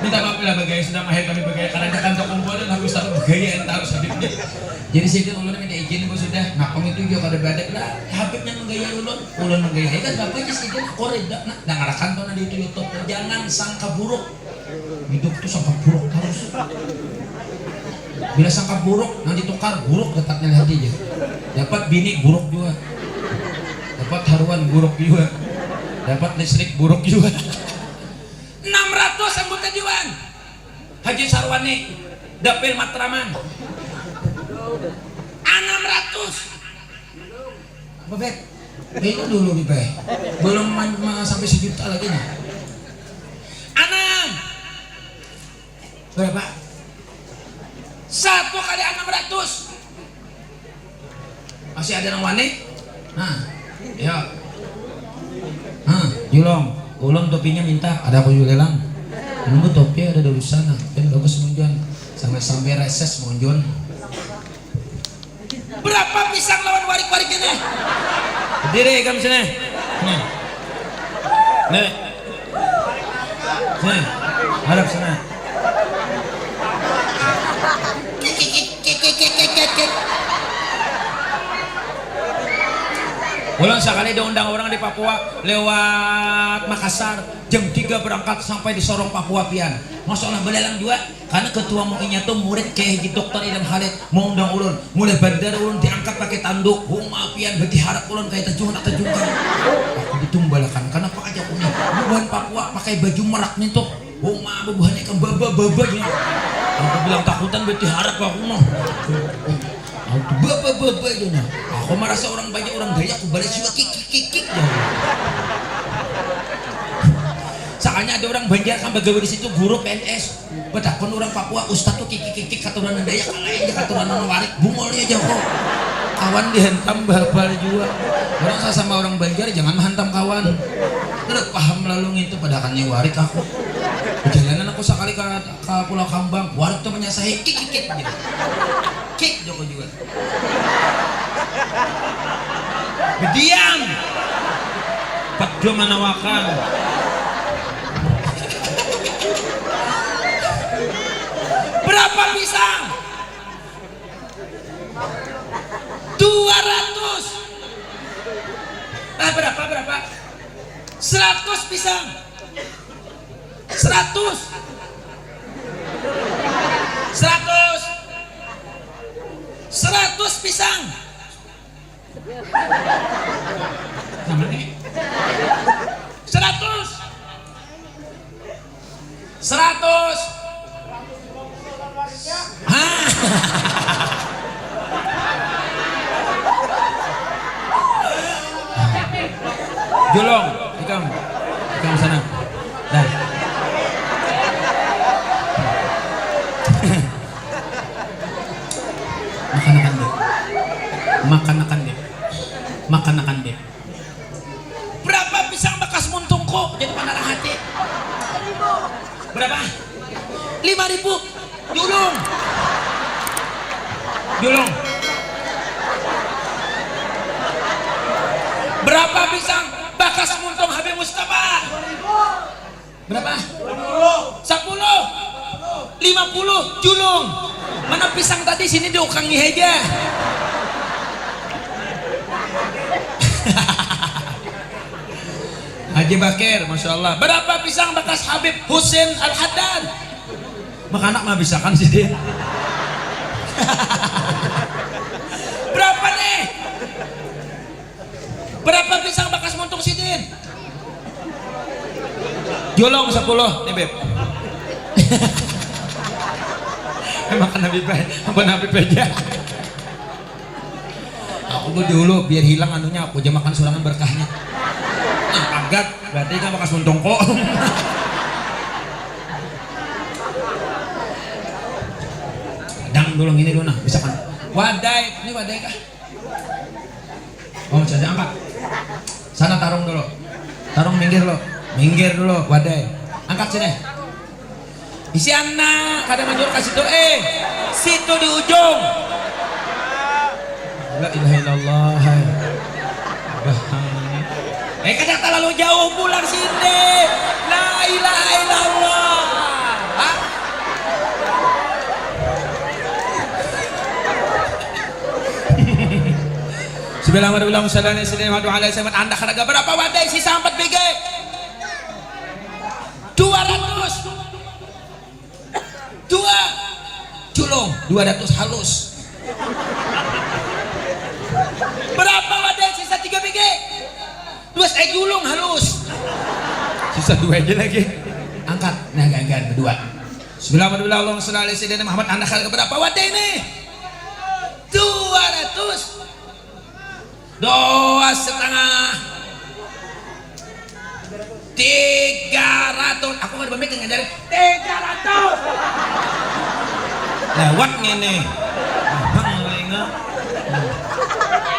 Minta maaf lah bagaya sudah mahir kami bagaya karena jangan tak kumpul dan habis taruh bagaya yang taruh Habibnya. Jadi saya ulun minta izin bos sudah. Ngapung itu juga kada badak lah. Habibnya menggaya ulun menggaya kan bapaknya sih dia koreda. Nah, ngarakan tuh di YouTube jangan sangka buruk. Hidup tuh sangka buruk harus. Bila sangka buruk nanti tukar buruk letaknya hati aja. Dapat bini buruk juga, dapat haruan buruk juga, dapat listrik buruk juga. 600 anggota dewan Haji Sarwani dapil Matraman 600. Bebek itu dulu nih Beh, belum sampai 1 juta lagi nih. Berapa? 1 kali 600. Masih ada yang wani? Nah, ya. Julong, ulung topinya minta, ada aku juga lelang. Nunggu topi ada di sana, kan bagus munjon. Sampai reses munjon. Berapa pisang lawan warik-warik ini? Berdiri kamu sini. Nih. Nih, harap sana. Ulang sekali diundang orang di Papua lewat Makassar jam 3 berangkat sampai di Sorong Papua pian. Masalah belelang juga karena ketua MUI-nya tuh murid kayak Haji Dr. Idam Khalid mau undang ulun mulai bandar ulun diangkat pakai tanduk huma pian beti harap ulun kayak terjun atau jungkang. Aku ditumbalakan karena apa aja aku nih bubuhan Papua pakai baju merak nih tuh huma bubuhannya ke baba-babanya. Aku bilang takutan beti harap aku mah. Aku baba-baba aja. Aku merasa orang banyak orang gaya aku balik juga kik. Soalnya ada orang Banjar kan begawe di situ guru PNS. Bedakon orang Papua ustad tuh kik katurunan Dayak kalain aja katurunan Warik bungolnya aja kok. Kawan dihantam babal juga. Orang sama orang Banjar jangan menghantam kawan. Udah paham lalu itu padakannya Warik aku. Perjalanan aku sekali ke Pulau Kambang, Warik tuh menyasahi kik gitu. Kik Joko juga. Diam. Pedjo manawakan. Berapa pisang? 200. Berapa? 100 pisang. 100 pisang. Sama nih. 100. Julong, ikam sana. Dah. Makan deh. Toko jadi pandang hati. Berapa? 5.000. Julung. Berapa pisang bakas muntung Habib Mustafa? Berapa? 10. 50 julung. Mana pisang tadi sini diukangi aja. Haji Bakir, Masya Allah. Berapa pisang bekas Habib Husin Al-Haddad? Maka anak mah bisa kan sih dia. Berapa nih? Berapa pisang bekas muntung Sidin? Jolong 10 nih Beb. Makan Habib aja. Aku tuh dulu biar hilang anunya aku aja makan surangan berkahnya. Agak berarti kan bekas muntung kok. Dang dulu ini dulu nah bisa kan. Wadai, ini wadai kah? Oh, jadi angkat. Sana tarung dulu. Tarung minggir dulu, wadai. Angkat sini. Isi anak, kadang manjur kasih tuh situ di ujung. La ilaha illallah. Kadang terlalu jauh pulang sini. La ilaha illallah. Hah? Bismillahirrahmanirrahim. Anda harga berapa wadai sisa 4 BG? 200. 2 julung 200 halus. Berapa wadai sisa 3 BG? 2 julung halus. Sisa 2 aja lagi. Angkat. Nah, gangan kedua. Bismillahirrahmanirrahim. Muhammad Anda harga berapa wadai ini? 200. 2,5. 300. Aku nggak dibamit dengan dari 300. Lewat ngene.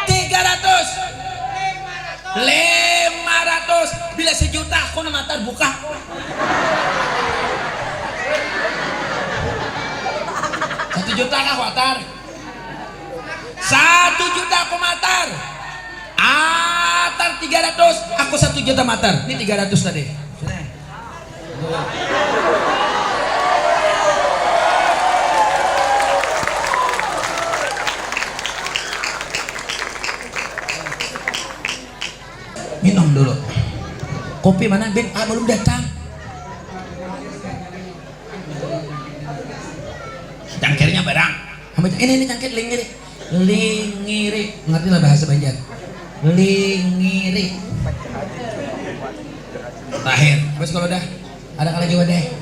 300. 500. Bila 1 juta aku nama terbuka. Satu juta kah watar? 1 juta aku matar. Atar 300, aku 1 juta matar. Ini 300 tadi. Minum dulu. Kopi mana Ben? Belum datang. Cangkirnya barang. Ini cangkir lingiri. Ngerti lah bahasa Banjar. Lingiri. Terakhir. Terus kalau udah ada kali juga deh.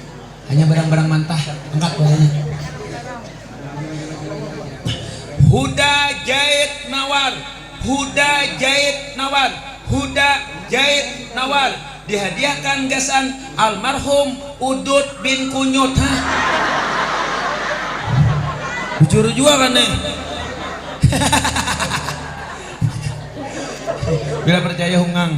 Hanya barang-barang mantah. Angkat bolanya. Huda jahit nawar. Huda jahit nawar. Huda jahit nawar. Dihadiahkan gasan almarhum Udud bin Kunyut. Dicuru juga kan nih. Bila percaya hungang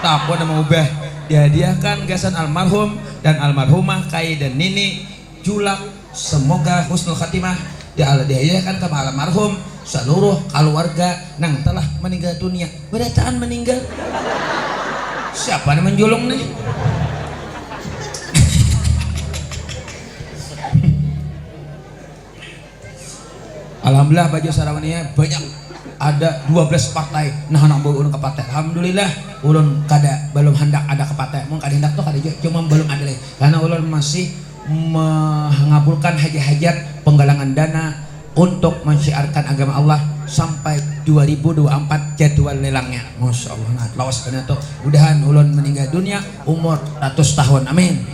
tak apa nama ubah. Dihadiahkan gasan almarhum dan almarhumah Kai dan Nini Julak. Semoga husnul khatimah. Dihadiahkan kepada almarhum seluruh keluarga yang telah meninggal dunia. Berataan meninggal. Siapa yang menjulung nih? Alhamdulillah baju sarawaninya banyak. Ada 12 partai. Nah anak ulun ke partai. Alhamdulillah ulun kada belum hendak ada ke partai. Mungkin kada hendak tuh kada cuma belum ada lagi. Karena ulun masih mengabulkan hajat-hajat penggalangan dana untuk mensiarkan agama Allah sampai 2024 jadwal lelangnya. Masya Allah. Nah, lawas kena tuh. Mudahan ulun meninggal dunia umur 100 tahun. Amin.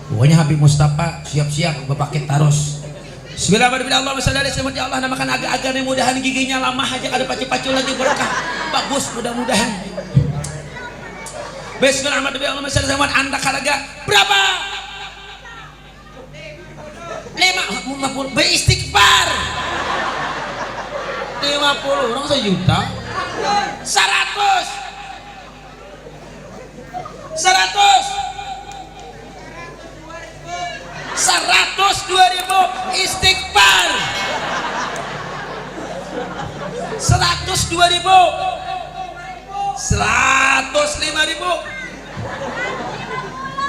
Pokoknya Habib Mustafa siap-siap berpaket tarus. Bismillahirrahmanirrahim. Ya Allah namakan agak-agak nih, mudahan giginya lama aja kada pacu-pacu lagi berkah. Bagus mudah-mudahan. Bismillahirrahmanirrahim. Anda kalaga berapa? 50 beristighfar. 50 orang 1 juta. 100 2.000 istighfar 102.000 105.000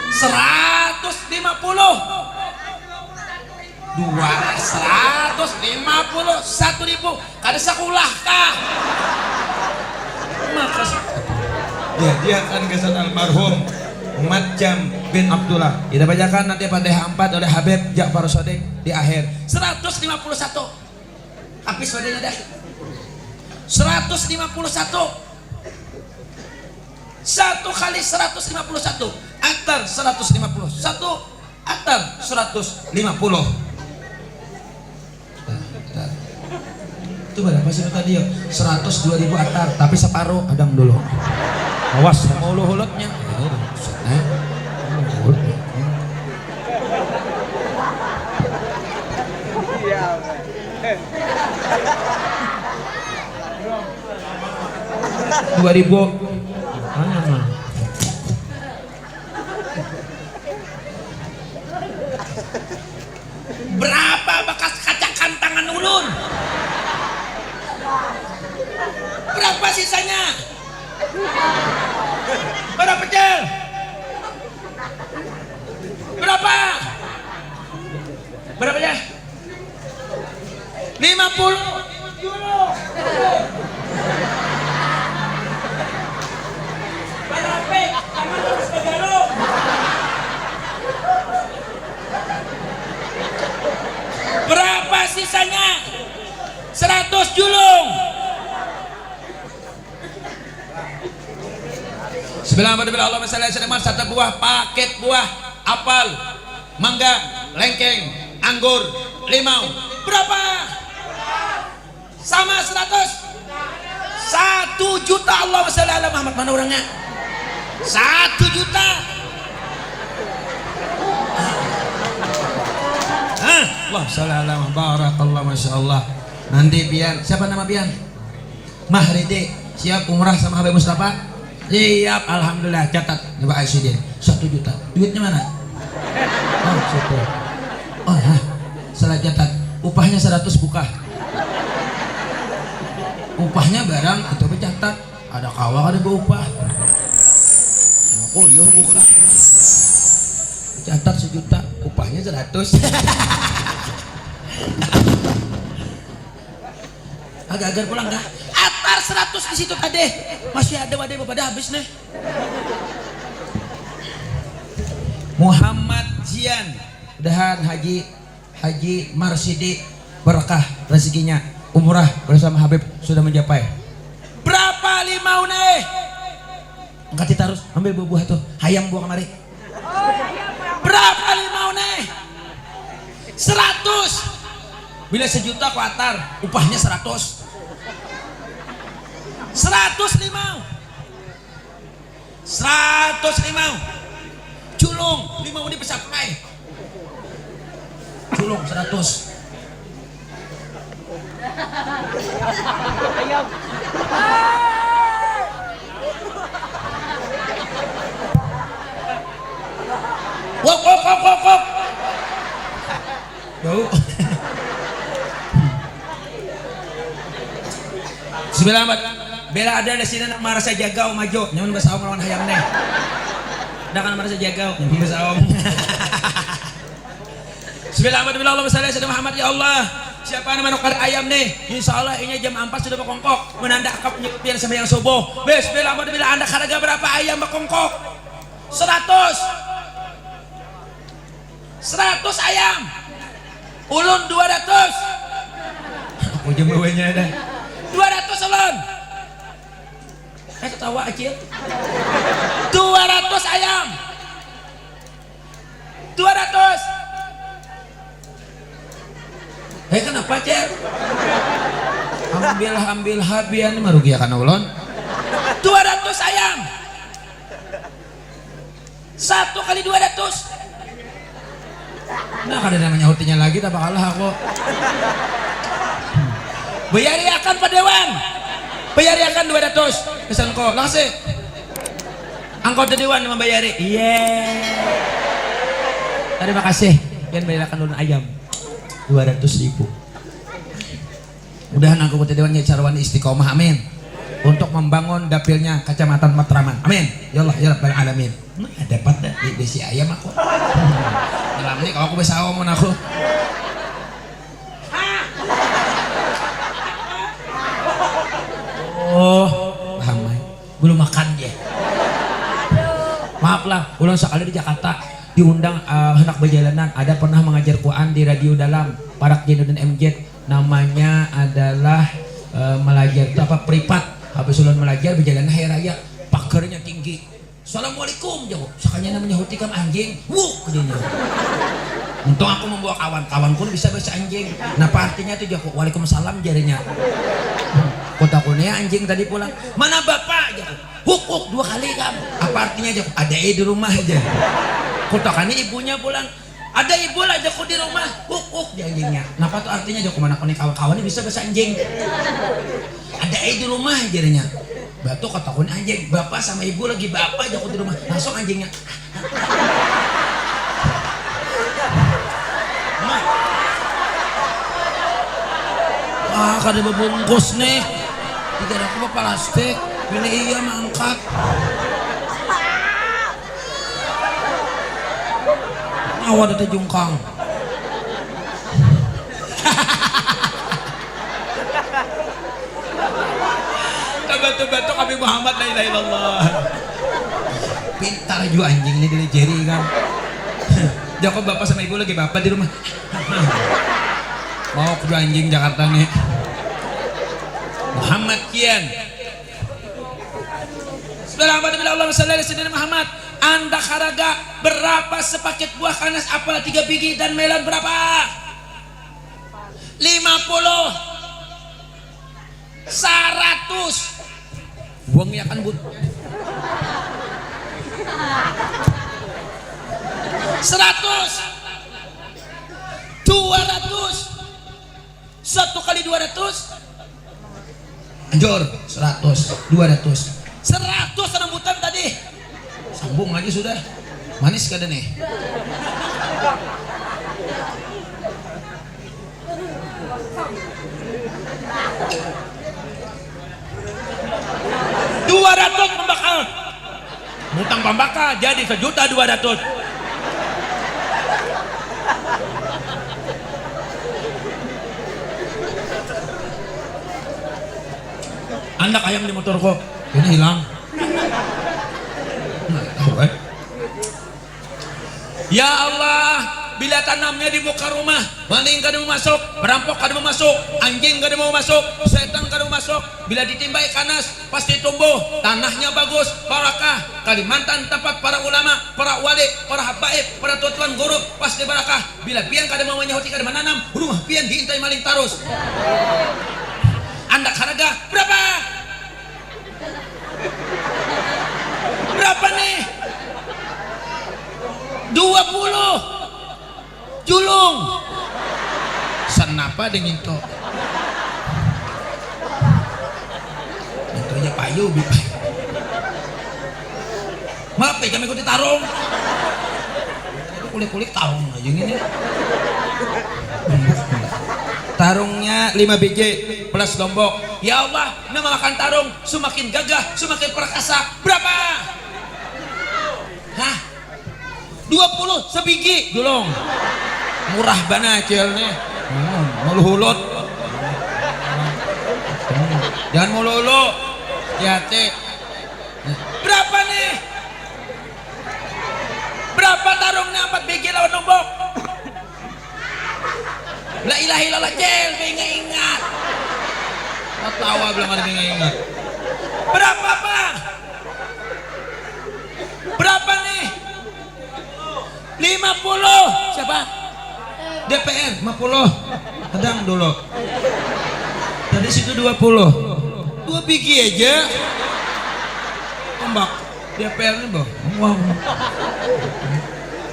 150 151.000 kada sakulah kah makasih Ya, dia akan kesan almarhum Matjam bin Abdullah. Kita bacakan nanti Fatihah 4 oleh Habib Ja'far Shadiq di akhir. 151 habis wadahnya dah 151 satu kali 151 aktar 150 satu aktar 150 itu berapa sih tadi ya 102.000 aktar tapi separuh adang dulu awas mau hulutnya dua ribu berapa bekas kaca kantangan ulun berapa sisanya berapa Cel berapa ya 50 berapa sisanya 100 julung Bismillahirrahmanirrahim. Allahumma satu buah paket buah apel, mangga, lengkeng, anggur, limau. Berapa? Sama 100. 1 juta. Allahumma shalli ala Muhammad. Mana orangnya? 1 juta. Allah shalli ala Muhammad. Barakallah, masya Allah. Nanti Bian, siapa nama Bian? Mahridi. Siap umrah sama Habib Mustafa? Siap, alhamdulillah. Catat Pak Asyidin 1 juta. Duitnya mana? Oh, situ. Oh, salah catat. Upahnya 100 buka. Upahnya barang itu bercatat. Ada kawah ada upah. Oh, yo buka. Catat 1 juta, upahnya 100. Agak-agak pulang dah. Atar 100 di situ tadi. Masih ada wadah pada habis nih. Muhammad Zian, mudahan Haji Marsidi berkah rezekinya umrah bersama Habib sudah mencapai. Berapa limau nih? Angkat terus, ambil buah tuh, hayam buah kemari. Berapa limau nih? 100. Bila 1 juta ku atar, upahnya 100. 100 limau. 100 limau. Culung, limau ini bisa pakai. Culung 100. Wok. Bau. Bismillahirrahmanirrahim. Bela ada di sini nak marasa jagau maju. Nyaman bahasa om lawan hayam nih. Dah kan marasa jagau. Nyaman bahasa om. Bismillahirrahmanirrahim. Allahumma shalli ala Muhammad ya Allah. Siapa nama nukar ayam nih? Insyaallah ini jam 4 sudah berkongkok. Menanda akap nyepian sama yang subuh. Bismillahirrahmanirrahim. Anda harga berapa ayam berkongkok? 100 ayam. Ulun 200. Aku jam bawanya ada. 200 ulun. Ketawa acil. 200 ayam. 200. Kenapa Cel? Ambil habian merugikan ulun. 200 ayam. 1 kali 200. Nah kada namanya hutinya lagi tak bakalah aku. Bayari akan Pak Dewan. bayar ya kan 200 pesan ko langsung angkot dewan membayari terima kasih yang bayarkan ulun ayam 200.000 mudahan aku dewan carwan istiqomah amin untuk membangun dapilnya Kecamatan Matraman amin ya Allah ya Rabbal Alamin dapat di desi ayam aku dalam ini kalau aku bisa ngomong aku ramai belum makan dia maaf lah ulang sekali di Jakarta diundang anak berjalanan ada pernah mengajar Quran di radio dalam Parak Jeno dan MJ namanya adalah melajar itu apa pripat habis ulun melajar berjalan hari raya pagernya tinggi assalamualaikum jauh sakanya namanya hutikam anjing wuk dia untung aku membawa kawan pun bisa bahasa anjing nah artinya itu jauh waalaikumsalam jarinya kota kunia anjing tadi pulang mana bapak jauh huk 2 kali kan apa artinya jauh ada di rumah aja kota kani ibunya pulang ada ibu lah jago di rumah huk anjingnya kenapa tuh artinya jauh kemana koni kawan-kawannya bisa bahasa anjing ada di rumah jadinya batu kata kun anjing bapak sama ibu lagi bapak jago di rumah langsung anjingnya kada bebungkus nih tidak ada apa plastik ini iya mangkat awal ada jungkang batu-batu kami Muhammad la ilaha illallah pintar juga anjing ini dari Jerry kan Jakob bapak sama ibu lagi bapak di rumah mau ke anjing Jakarta nih Muhammad kian Bismillahirrahmanirrahim Allahumma Muhammad anda haraga berapa sepaket buah kanas apel 3 biji dan melon berapa 50 100 buang ya kan bun 100 200 1 kali 200 anjor 100 200 100 rambutan tadi sambung lagi sudah manis kada nih $200 pembakal ngutang pembakal jadi 1.200.000 anak ayam di motor kok ini hilang ya Allah bila tanamnya di muka rumah maling kada mau masuk perampok kada mau masuk anjing kada mau masuk setan kada mau masuk bila ditimbai kanas pasti tumbuh tanahnya bagus barakah Kalimantan tempat para ulama para wali para habaib para tuan guru pasti barakah bila pian kada mau menyahuti kada menanam rumah pian diintai maling tarus anda harga berapa nih 20 julung senapa dengan itu aja payu maaf kami ikuti tarung kulit tarung aja gini tarungnya 5 biji plus lombok ya Allah nama makan tarung semakin gagah semakin perkasa berapa hah 20 sebiji julung murah banget cilnya mulu-hulut jangan mulu-hulu hati berapa nih berapa tarungnya 4 biji lawan lombok la ilaha illallah cel pengen ingat tawa belum ada pengen ingat berapa pak berapa nih 50 siapa DPR 50 sedang dulu dari situ 20 2 biji aja ombak DPR nih boh wow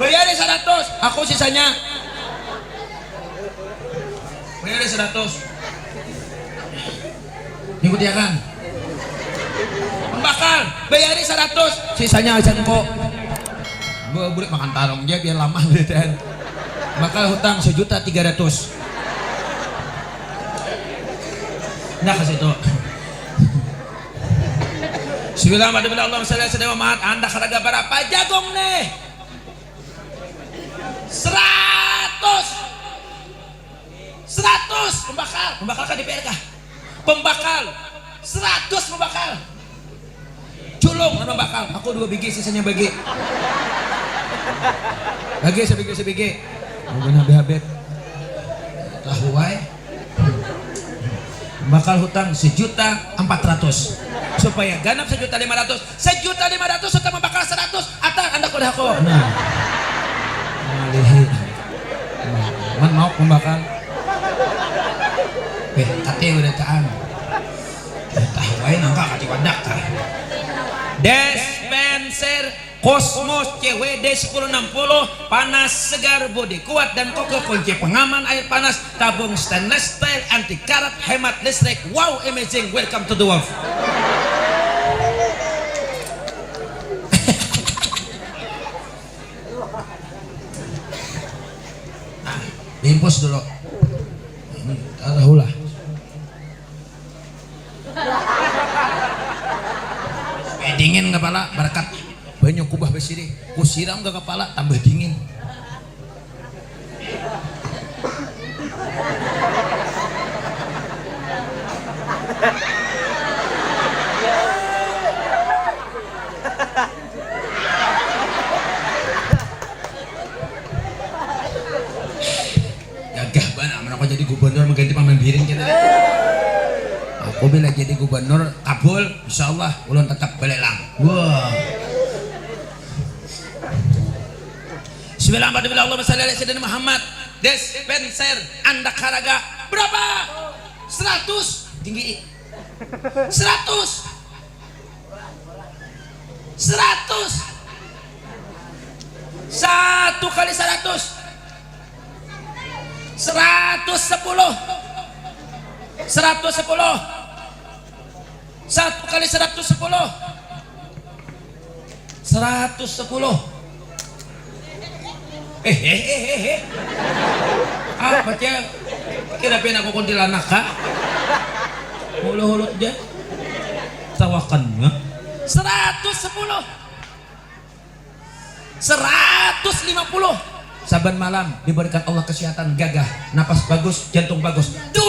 bayar 100 aku sisanya bayar 100 ikut ya kan Pembakal bayari 100, sisanya ajan kok. Boleh makan tarong dia biar lama bedan. Bakal hutang 1.300.000. Nah ke situ. Bismillahirrahmanirrahim. Allahumma shalli ala Muhammad. Anda harga berapa jagung nih? 100 pembakal kan DPR kah? Pembakal 100 pembakal. Culung kan pembakal. Aku 2 biji sisanya bagi. Bagi sebigi. Mungkin habis. Tahu wae. Bakal hutang 1.400.000 supaya ganap 1.500.000. 1.500.000 hutang membakal 100. Atar Anda kudah aku. Nah. Malihi. Man mau pembakal. Kate udah taan. Tahu wae nangka kati wadak tah. Dispenser Cosmos CWD 1060 panas segar bodi kuat dan kokoh kunci pengaman air panas tabung stainless steel anti karat hemat listrik. Wow, amazing. Welcome to the world. Nah, diimpus dulu. Tahulah. Dingin kepala berkat banyak kubah besi deh, ku siram ke kepala tambah dingin. Gagah banget, mana kau jadi gubernur mengganti paman biring kita. Aku bila jadi gubernur kabul, insyaallah ulun tetap belelang. Wah. Bismillahirrahmanirrahim. Allahumma shalli ala sayyidina Muhammad. Dispenser Anda Karaga berapa? 100 tinggi. 100. 1 kali 100. 110. 1 kali 110. 110. Apa cek? Kira pena aku kuntilanak kah? Hulu-hulu aja. Tawakannya 110. 150. Saban malam diberikan Allah kesehatan gagah, napas bagus, jantung bagus. 200.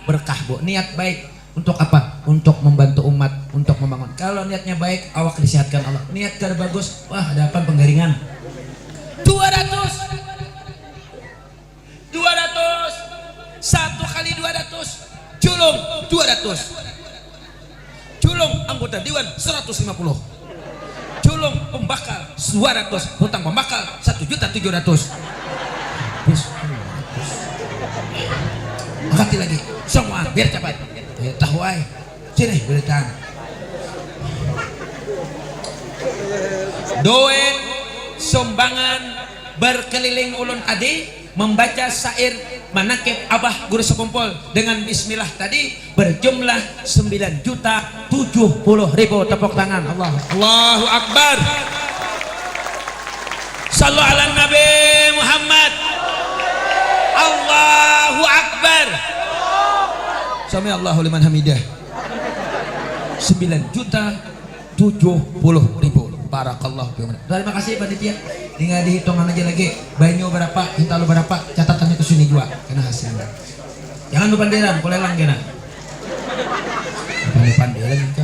Berkah bu, niat baik. Untuk apa? Untuk membantu umat, untuk membangun. Kalau niatnya baik, awak disehatkan Allah. Niat kada bagus, wah ada apa penggaringan. 200. 1 kali 200. Culung 200. Culung anggota dewan 150. Culung pembakal 200. Hutang pembakal 1.700.000. Angkati lagi semua biar cepat. Tahu ay. Sini beritaan. Duit sumbangan berkeliling ulun tadi membaca syair manakib abah guru sekumpul dengan bismillah tadi berjumlah 9.070.000. Tepuk tangan. Allahu Akbar. Sallu ala Nabi Muhammad. Allahu Akbar. Sami Allahu liman hamidah. 9.070.000. Barakallahu fiikum. Terima kasih panitia. Tinggal dihitungan aja lagi. Banyu berapa, hintalu berapa, catatannya ke sini juga. Kena hasilnya. Jangan lupa panderan, kolelang kena. Panderan itu.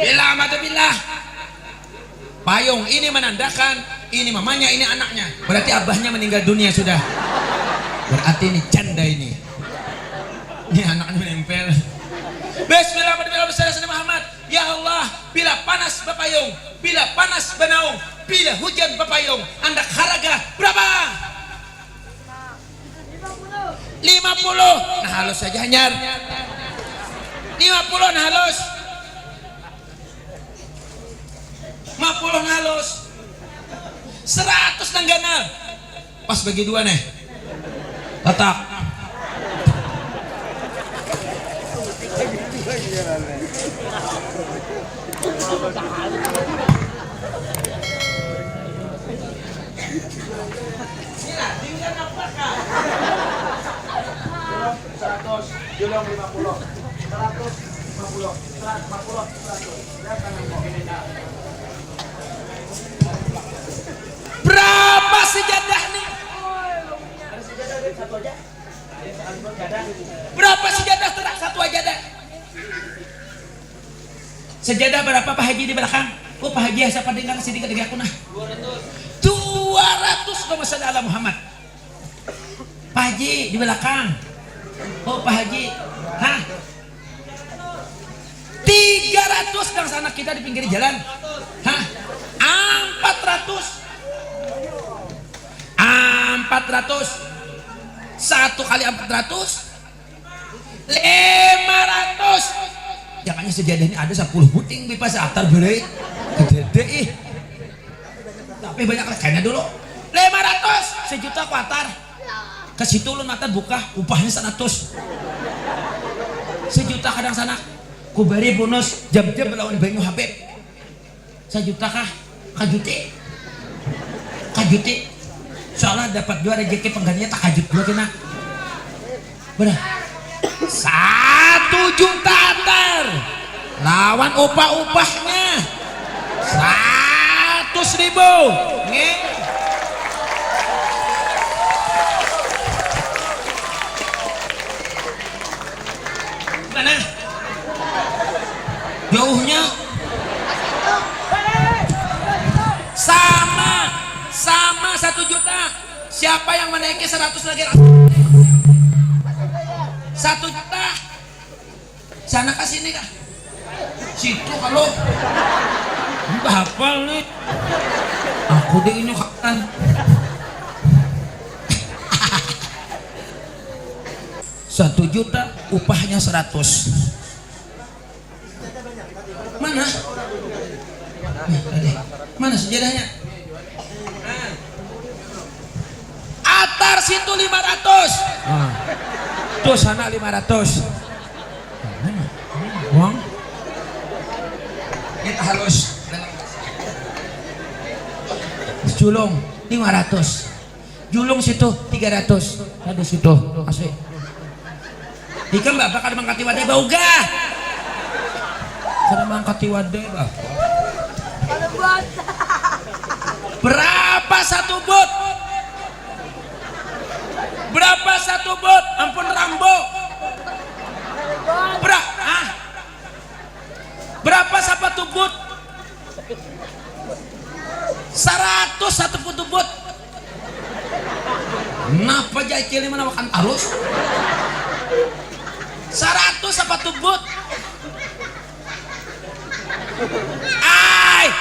Bila amatubillah. Payung ini menandakan ini mamanya, ini anaknya. Berarti abahnya meninggal dunia sudah. Berarti ini janda ini. Ini anaknya menempel. Bismillahirrahmanirrahim. Muhammad. Ya Allah, bila panas bapayung, bila panas benaung, bila hujan bapayung, Anda haraga berapa? 50. Nah halus saja hanyar. 50 nah halus. 50 nah halus. 100 nanggana. Pas bagi dua nih. Tatak. Berapa sejadah nih? Berapa sejadah terak satu aja dah? Sejadah berapa Pak Haji di belakang? Oh Pak Haji siapa dengar sini ketika aku nah? 200 Allahumma shalli ala Muhammad. Pak Haji di belakang. Oh Pak Haji. Hah? 300 dan sana kita di pinggir jalan. Hah? 400. 400. 1 kali 400 500. Jangannya sejadah ini ada 10 puting di pasar atar berit gede ih. Tapi banyak kayaknya dulu 500 sejuta ku atar ke situ lu mata buka upahnya 100 sejuta kadang sana ku beri bonus jam-jam melawan Banyu Habib 1 juta kah kajuti soalnya dapat juara rezeki penggantinya tak kajut dua kena bener 1 juta atar lawan upah-upahnya 100.000 nih. Mana jauhnya sama 1 juta. Siapa yang menaiki 100 lagi 1 juta sana ke sini kah situ kalau entah hafal nih aku deh ini kapan 1 juta upahnya 100 mana sejadahnya atar situ 500 tuh sana 500 uang kita halus julung 500 julung situ 300 tadi situ asik ikan bapak kada mangkati wadah bauga kada mangkati wadah bah berapa 1 bot berapa 1 bot ampun Rambo berapa satu bot 100 1 putu bot kenapa jahil mana makan arus 100 satu bot ay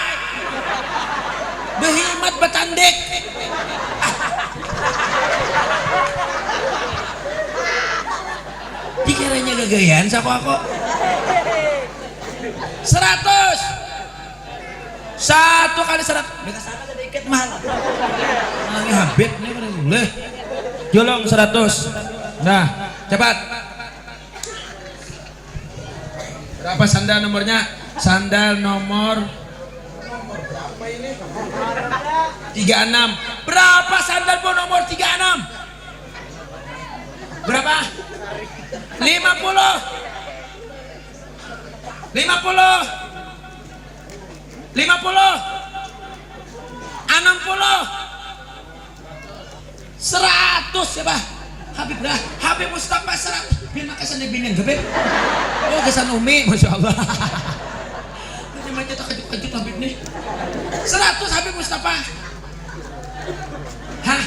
behimat betandek dikiranya gagayan saku aku 100 1 kali 100 mereka sana sedikit mahal lagi habis ini pada boleh jolong 100 nah cepat berapa sandal nomornya sandal nomor 36 berapa sandal pun nomor 36 berapa 50 50 60 100 siapa Habib dah Habib Mustafa 100 biar makan sana bini Habib oh kesan Umi Masya Allah ini macam tak kejut-kejut Habib nih 100 Habib Mustafa hah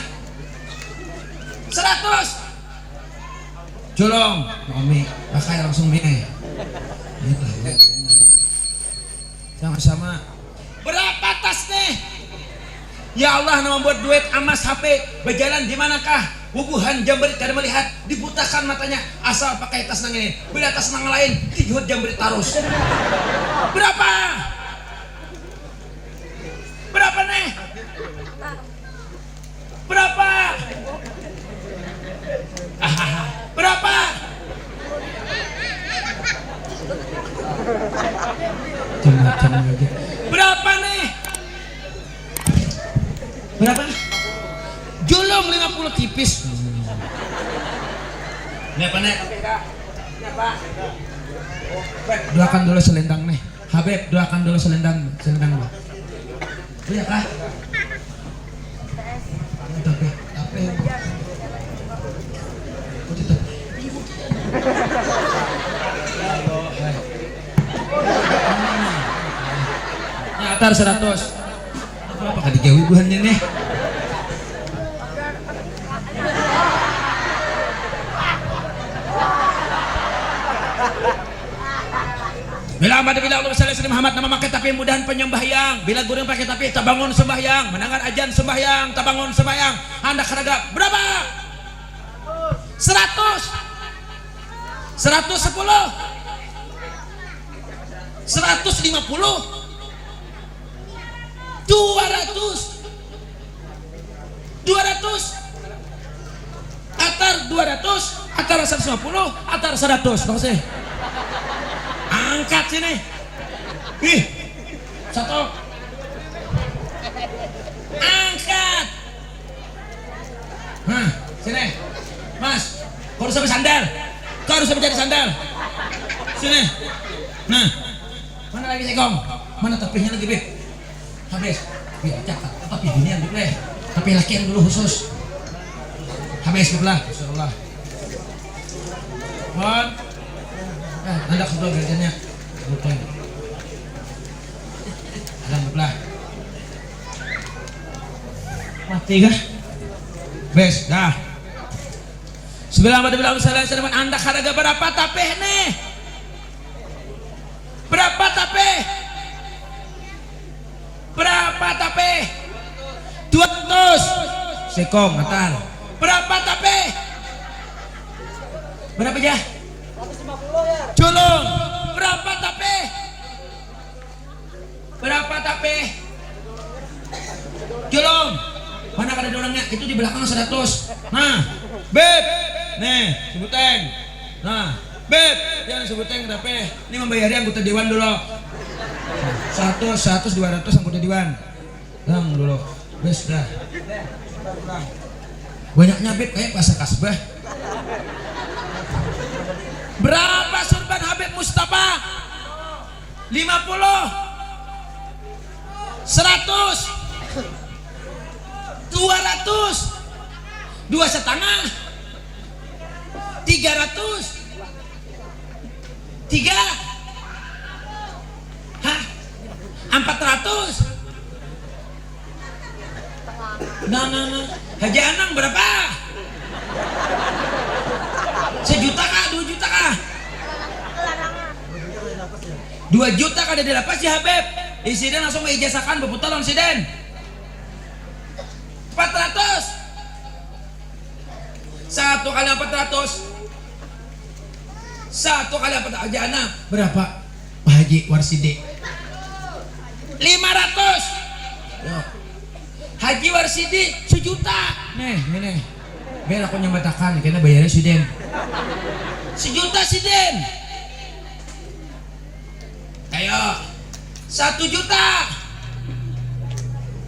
100 jolong Umi pakai langsung mie sama-sama berapa tas nih ya Allah nama buat duit amas HP berjalan di manakah wubuhan jambret kada melihat dibutakan matanya asal pakai tas nang ini bila tas nang lain tijut jambret tarus berapa nih berapa berapa Macam-macam lagi. Berapa nih? Berapa? Julung 50 tipis. Ini apa nih? Doakan dulu selendang nih. Habib, doakan dulu selendang dulu. Iya kah? Tapi. Nyatar 100. Apa kali gawe buhannya nih? Bila Allah sallallahu Muhammad nama pakai tapi mudahan penyembahyang. Bila gurung pakai tapi tabangun sembahyang. Mendengar ajan sembahyang, tabangun sembahyang. Anda keragap berapa? 100. 110. 150. 200. Atar 200, atar 150, atar 100. Dong sih. Angkat sini. Ih. Satu. Angkat. Nah, sini. Mas, kau harus sampai sandal. Kau harus sampai jadi sandal. Sini. Nah. Mana lagi sekong? Mana tepihnya lagi, Beb? Habis. Biar cakap. Tapi gini yang dulu. Tapi laki yang dulu khusus. Habis belah. Insyaallah. Mohon. Anda kedua kerjanya. Bukan. Alhamdulillah. Mati kah? Bes, dah. Sebelum Anda harga berapa tapeh nih? Berapa tapeh? Berapa tapeh? 200. Sekong, atal. Berapa tapeh? Berapa ya? Julung. Berapa tapeh? Berapa tapeh? Julung. Mana ada orangnya? Itu di belakang 100. Nah, Beb. Nih, sebuteng. Nah, Beb, jangan sebuteng tapeh. Ini membayari anggota dewan dulu. 100, 200 anggota dewan. Dang dulu. Bes dah. Banyaknya Beb kayak pasar kasbah. Berapa surban Habib Mustafa? 50. 100. 200. 2,5. 300. 3. Hah? 400. Nah. Haji Anang berapa? 1 juta kah? 2 juta kah? 2 juta kah ada di lapas ya Habib? Insiden langsung mengijazahkan berputar insiden. 400. 1 kali 400. 1 kali 400. Haji Anang berapa? Pak Haji Warsidi 500. Yo. Haji Warsidi 1 juta. Nih. Biar aku nyambatakan karena bayarnya Siden. 1 juta Siden. Ayo. 1 juta.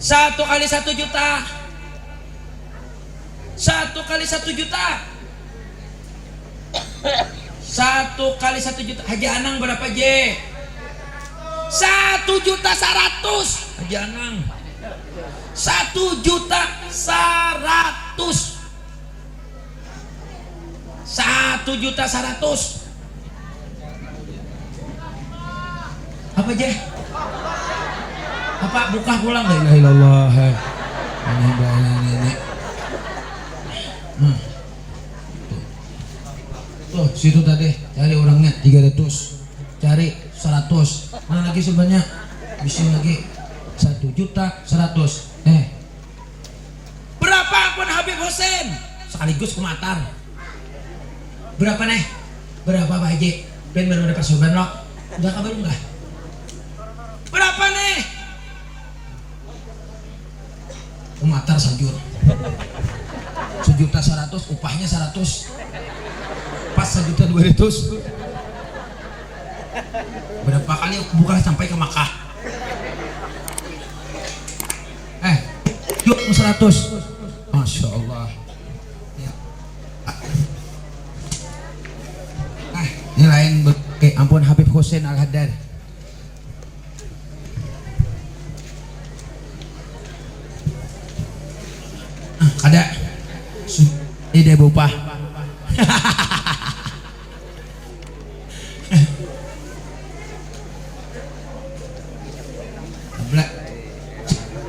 1 kali 1 juta. 1 kali 1 juta. 1 kali 1 juta. Haji Anang berapa J? 1 juta 100. Haji Anang 1 juta 100. 1 juta 100. Apa J? Apa buka pulang? La ilaha illallah. Ini. Tuh, situ tadi cari orangnya 300. Cari 100. Mana lagi sebanyak? Bisa lagi 1 juta 100. Berapa pun Habib Hussein? Sekaligus kumatar. Berapa nih? Berapa Pak Haji? Ben baru dapat soban lo. Udah kabar enggak? Berapa nih? Kumatar sajur. 1 juta 100, upahnya 100. Pas 1 juta 200. Berapa kali aku buka sampai ke Makkah. Yuk 100. Masya Allah. Ya. Ini lain ampun Habib Hussein Al-Haddad. Kada ide bupah.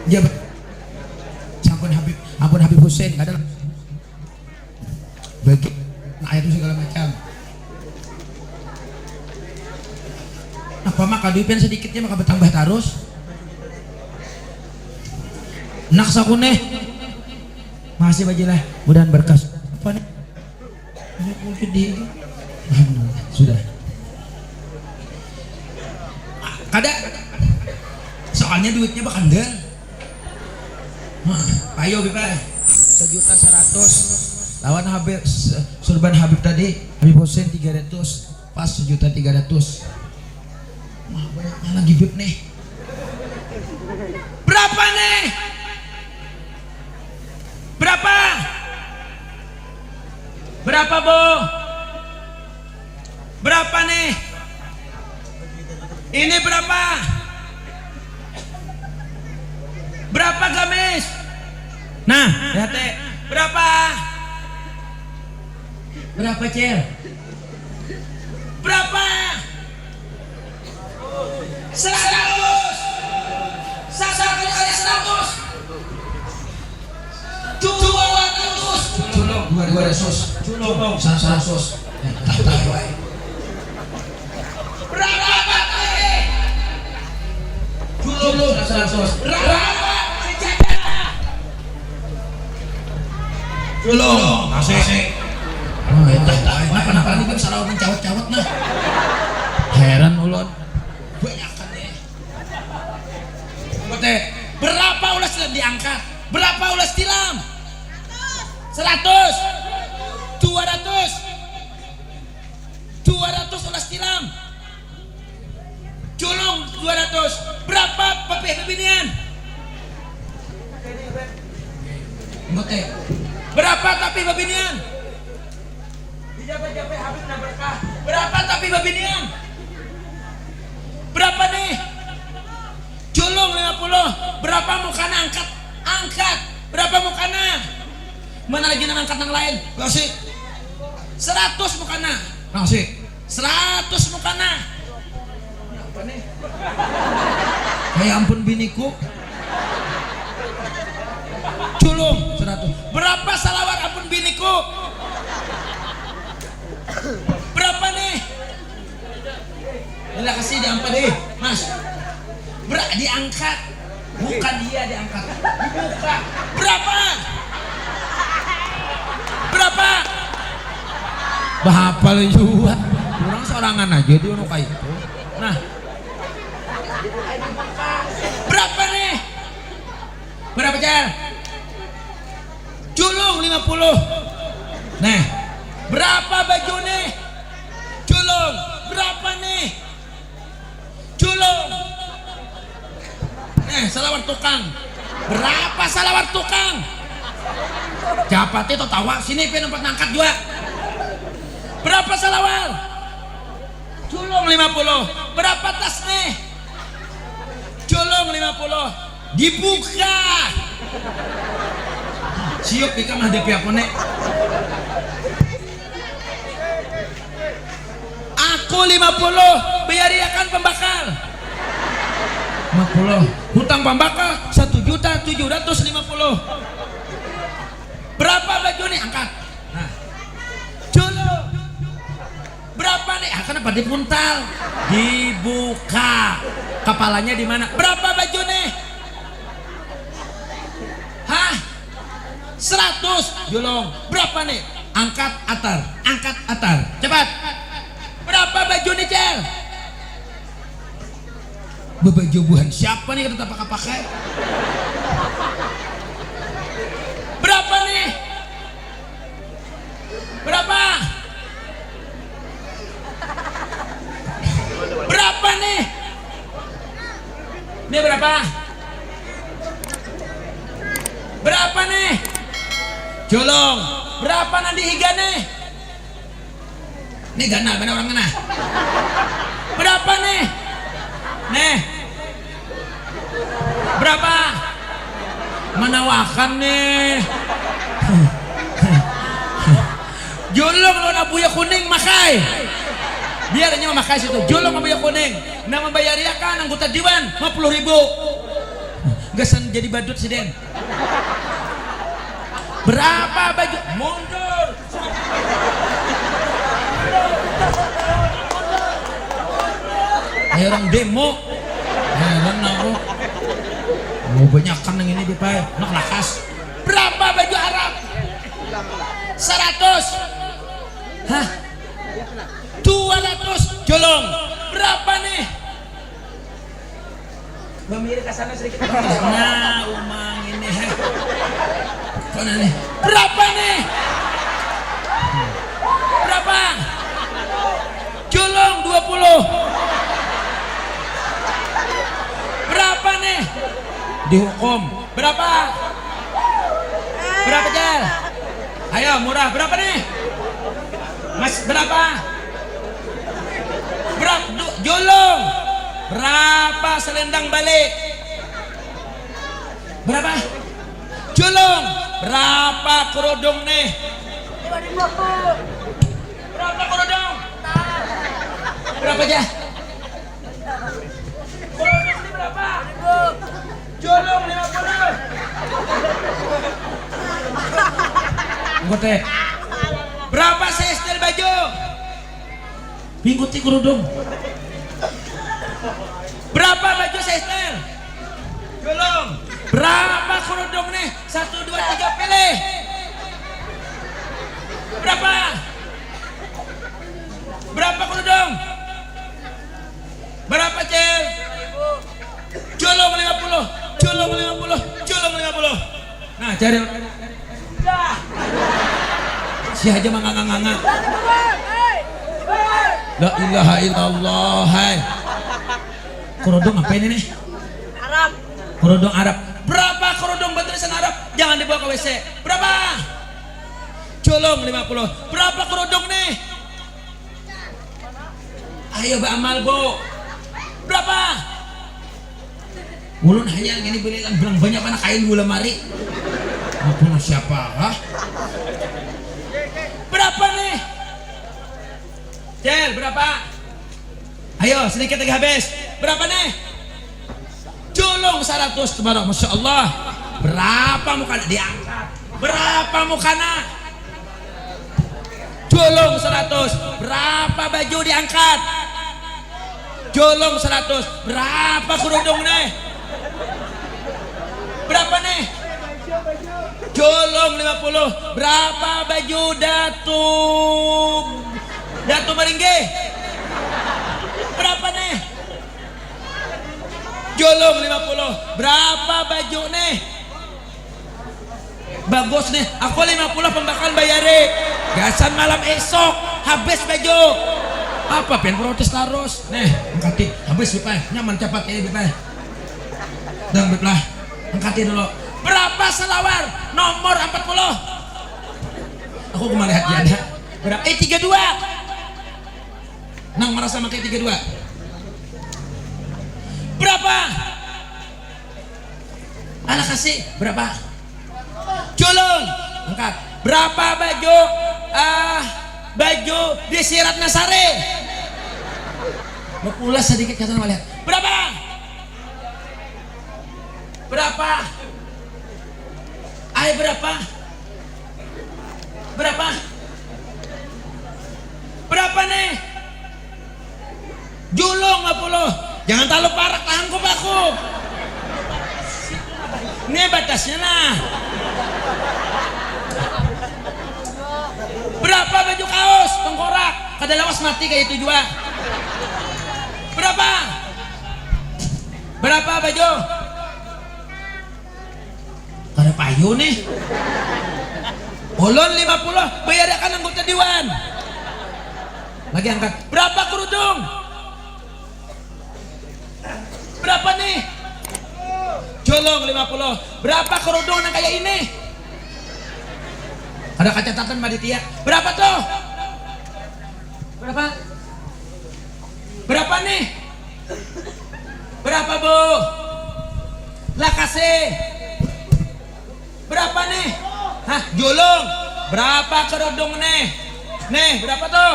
Jabat. Ampun Habib Hussein ada bagi ayat itu segala macam. Apa maka duitnya sedikitnya maka bertambah terus. Nak sakune. Makasih bajilah, mudahan berkas. Apa nih? Ini gede. Sudah. Kada. Soalnya duitnya bakandel. Ayo Bipa 1.100.000 lawan Habib Surban Habib tadi Habib Hussein 300 pas 1.300.000. Wah banyak lagi Bib nih. Berapa nih? Berapa? Berapa Bo? Berapa nih? Ini berapa? Berapa gamis? Nah, lihat deh. Berapa? Berapa Cel? Berapa? 100. 1 kali 100. 200. Culung 200. Culung 100. Berapa kali? Culung 100. Berapa? Culung, asik. Oh, kenapa nih salah mencawat-cawat nah. Heran ulun. Banyakan nih. Berapa ulas tilam diangkat? Berapa ulas tilam? 100. 200. 200 ulas tilam. Culung 200. Berapa pepinian? Bote. Berapa tapi babinian? Dijabat-jabat Habib na berkah. Berapa tapi babinian? Berapa nih? Culung 50. Berapa mukana angkat? Angkat. Berapa mukana? Mana lagi nang angkat yang lain? Kasih. 100 mukana. Kasih. 100 mukana. Apa nih? Ya ampun biniku. Culung 100. Berapa salawat ampun biniku? Berapa nih? Bila kasih diangkat deh, Mas. Diangkat. Bukan dia diangkat. Dibuka. Berapa? Berapa? Bahapal juga. Orang sorangan aja dia ono kayak itu. Nah. Berapa nih? Berapa Jar? Culung 50. Nah, berapa baju nih? Culung, berapa nih? Culung. Nah, salawat tukang. Berapa salawat tukang? Japati atau tawa sini pengen tempat ngangkat juga. Berapa salawat? Culung 50. Berapa tas nih? Culung 50. Dibuka. Siap kita menghadapi aku nek. Aku 50 biariakan pembakar. 50 hutang pembakar 1.750.000. Berapa baju nih angkat? Nah, dulu berapa nih? Kenapa dipuntal? Dibuka. Kepalanya di mana? Berapa baju nih? Hah? 100 Julung. Berapa nih? Angkat atar. Angkat atar. Cepat. Berapa baju nih Cel? Bebaju buhan siapa nih kita pakai? Berapa nih? Berapa? Ini berapa? Berapa nih? Jolong. Berapa nanti higa nih? Ini gana, benar orang kena. Berapa nih? Nih. Berapa? Menawarkan nih. Jolong lawan abuya kuning makai. Biarnya memakai situ. Jolong abuya kuning. Nama bayarnya kan anggota dewan 50.000. Gasan jadi badut si Den. Berapa baju? Mundur. Ayo orang demo. Heran aku. Mau banyak kan yang ini dia Pak. Nak lakas. Berapa baju Arab? 100. Hah? 200. Jolong. Berapa nih? Bamir ke sana sedikit. Nah, umang ini. Mana nih? Berapa nih? Berapa? Jolong 20. Berapa nih? Dihukum. Berapa? Berapa Jal? Ayo murah. Berapa nih? Mas berapa? Berapa? Jolong. Berapa selendang balik? Berapa? Jolong. Berapa kerudung nih? Berapa kerudung? Berapa aja? Kerudung ini berapa? Jolong 50. Ngote. Berapa setel baju? Mingguti kerudung. Berapa baju setel? Jolong. Berapa kerudung nih? 1, 2, 3 pilih. Berapa? Berapa kerudung? Berapa Cel? Jolong 50. Jolong 50. Jolong 50. Nah cari. Si aja manganga-nganga. La ilaha illallah. Hai. Kerudung apa ini nih? Arab. Kerudung Arab. Berapa kerudung bertulisan Arab? Jangan dibawa ke WC. Berapa? Jolong 50. Berapa kerudung nih? Ayo Mbak Amal Bu. Berapa? Ulun hanya ini belikan bilang banyak mana kain gula mari. Apa siapa? Hah? Berapa nih? Cel, berapa? Ayo sedikit lagi habis. Berapa nih? Jolong 100 teman. Masya Allah. Berapa mukana diangkat? Berapa mukana? Jolong 100. Berapa baju diangkat? Jolong 100. Berapa kerudung nih? Berapa nih? Jolong 50. Berapa baju Datu Meringge? Berapa nih? Jolong 50. Berapa baju nih? Bagus nih. Aku 50 pembakaran bayari. Gasan malam esok habis baju. Apa pengen protes terus? Nih, angkati habis Bipai. Nyaman cepat ini Bipai. Dan belah. Angkati dulu. Berapa selawar? Nomor 40. Aku kemarin lihat dia. Berapa? 32. Nang merasa makai 32. Berapa? Anak kasih berapa? Jolong. Angkat. Berapa baju? Baju disirat Nasare. Mau pulas sedikit kata lihat. Berapa? Berapa? Ayo berapa? Berapa? Berapa nih? Julung 50. Jangan terlalu parah tahanku Pakku. Ini batasnya nah. Berapa baju kaos tengkorak? Kada lawas mati kayak itu juga. Berapa? Berapa baju? Kada payu nih. Ulun 50 bayarkan anggota dewan. Lagi angkat. Berapa kerudung? Berapa nih? Jolong 50. Berapa kerudung yang kayak ini? Ada catatan Mbak Ditya. Berapa tuh? Berapa? Berapa nih? Berapa Bu? Lah kasih. Berapa nih? Hah, Jolong. Berapa kerudung nih? Nih, berapa tuh?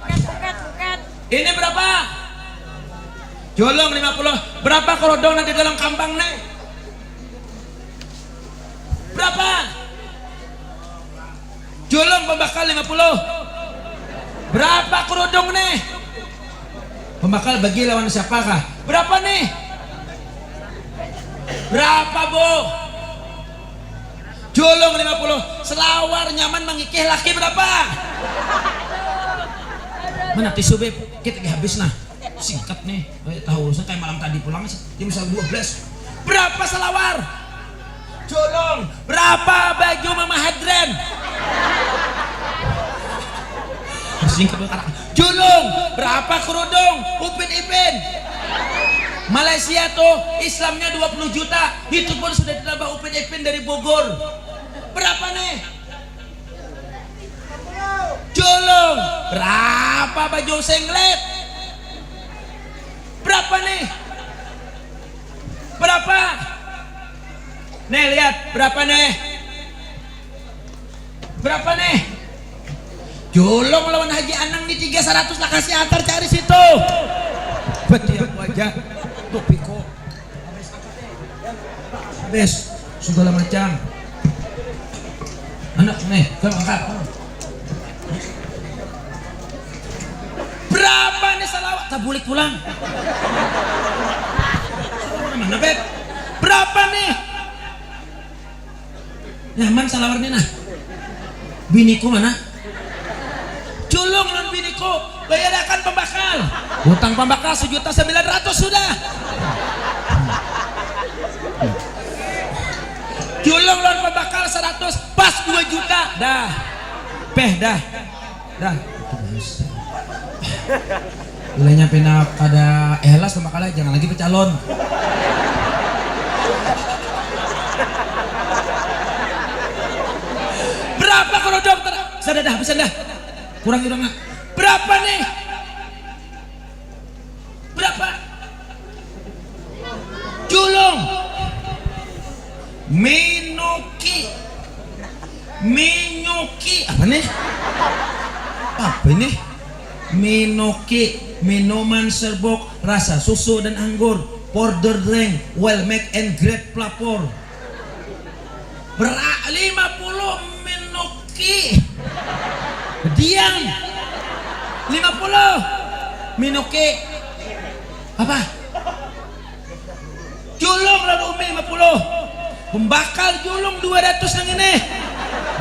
Bukat. Ini berapa? Jolong 50. Berapa kerudung nanti dalam kambang nih? Berapa? Jolong pembakal 50. Berapa kerudung nih? Pembakal bagi lawan siapakah? Berapa nih? Berapa Bu? Jolong 50. Selawar nyaman mengikih laki berapa? Mana tisu Beb? Kita habis nah. Singkat nih. Tahu saya kayak malam tadi pulang jam 12. Berapa selawar? Jolong. Berapa baju Mama Hadren? Singkat berkata. Jolong. Berapa kerudung Upin Ipin? Malaysia tuh Islamnya 20 juta. Itu pun sudah ditambah Upin Ipin dari Bogor. Berapa nih? Jolong. Berapa baju singlet? Berapa nih? Berapa? Nih lihat berapa nih? Berapa nih? Jolong lawan Haji Anang di 300 lah, kasih antar cari situ. Betul aja. Tuh Piko. Habis segala macam. Anak nih, kalau angkat. Berapa nih salawat? Tabulik pulang. Mana Beb? Berapa nih? Nyaman salawarnya nah. Biniku mana? Culung non biniku. Bayarkan pembakal. Hutang pembakal 1.900.000 sudah. Culung non pembakal 100 pas 2 juta. Dah. Dah. Nilainya pena pada ikhlas pembakalnya jangan lagi pecalon. Berapa kalau dokter? Sudah dah, bisa dah. Kurang. Berapa nih? Berapa? Julung. Minuki. Apa nih? Apa ini? Minoki, minuman serbuk rasa susu dan anggur, powder drink, well make and great pelapor. 50 Minoki. Diam. 50 Minoki. Apa? Julung lalu Umi 50. Pembakal julung 200 yang ini.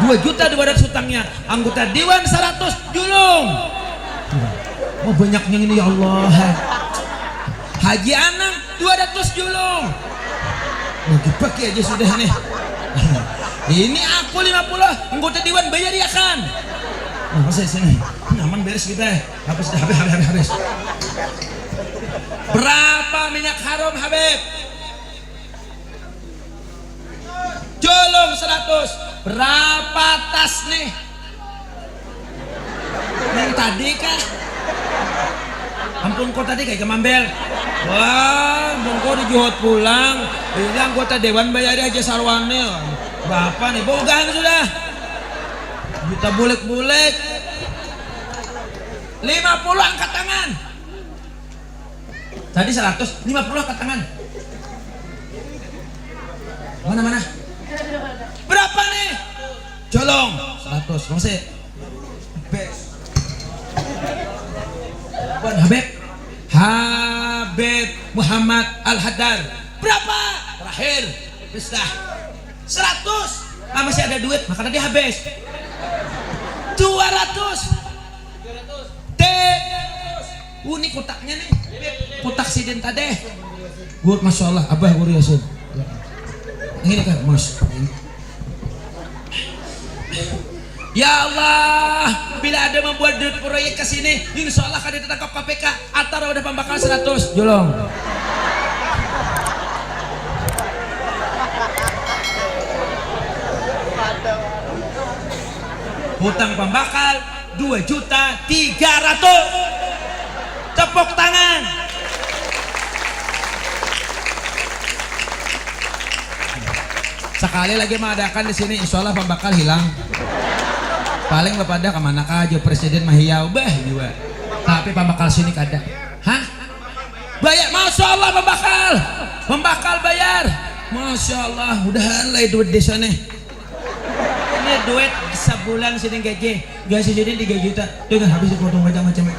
2.200.000 hutangnya. Anggota Dewan 100 julung. Oh banyaknya ini ya Allah. Haji Anang 200 julung. Bagi-bagi aja sudah nih. Ini aku 50 anggota Dewan bayar ya kan. Nah, saya sini. Nyaman beres kita. Habis. Berapa minyak haram Habib? Jolong 100. Berapa tas nih? Yang tadi kah? Ampun kok tadi kayak kemambel. Wah, mongko dijuhut pulang. Ini anggota Dewan bayar aja sarwane. Berapa nih? Bogaan sudah. Juta bulik-bulik. 50 angkat tangan. Tadi 100, 50 angkat tangan. Mana? Berapa nih? Jolong 100. Masih. Habib Muhammad Al-Haddad. Berapa? Terakhir. Bisa. 100. Masih ada duit, makanya dia habis. 200. Ini kotaknya nih. Kotak sidin tadi. Gue Masya Allah, Abah Guru Yasin. Ini kan Mas. Ya Allah, bila ada membuat proyek ke sini, insya Allah akan ditangkap KPK. Atara udah pembakar 100. Jolong. Hutang pembakal 2.300.000. Tepuk tangan. Sekali lagi mengadakan di sini, insya Allah pembakal hilang. Paling bapak ada kemana aja presiden mahiyau bah juga. Tapi pembakal sini kada. Hah? Bayar, masya Allah pembakal. Pembakal bayar. Masya Allah, mudahan lah duit desa nih. Ini duit sebulan sini gaji. Gaji sini 3 juta. Tuh kan habis dipotong macam-macam.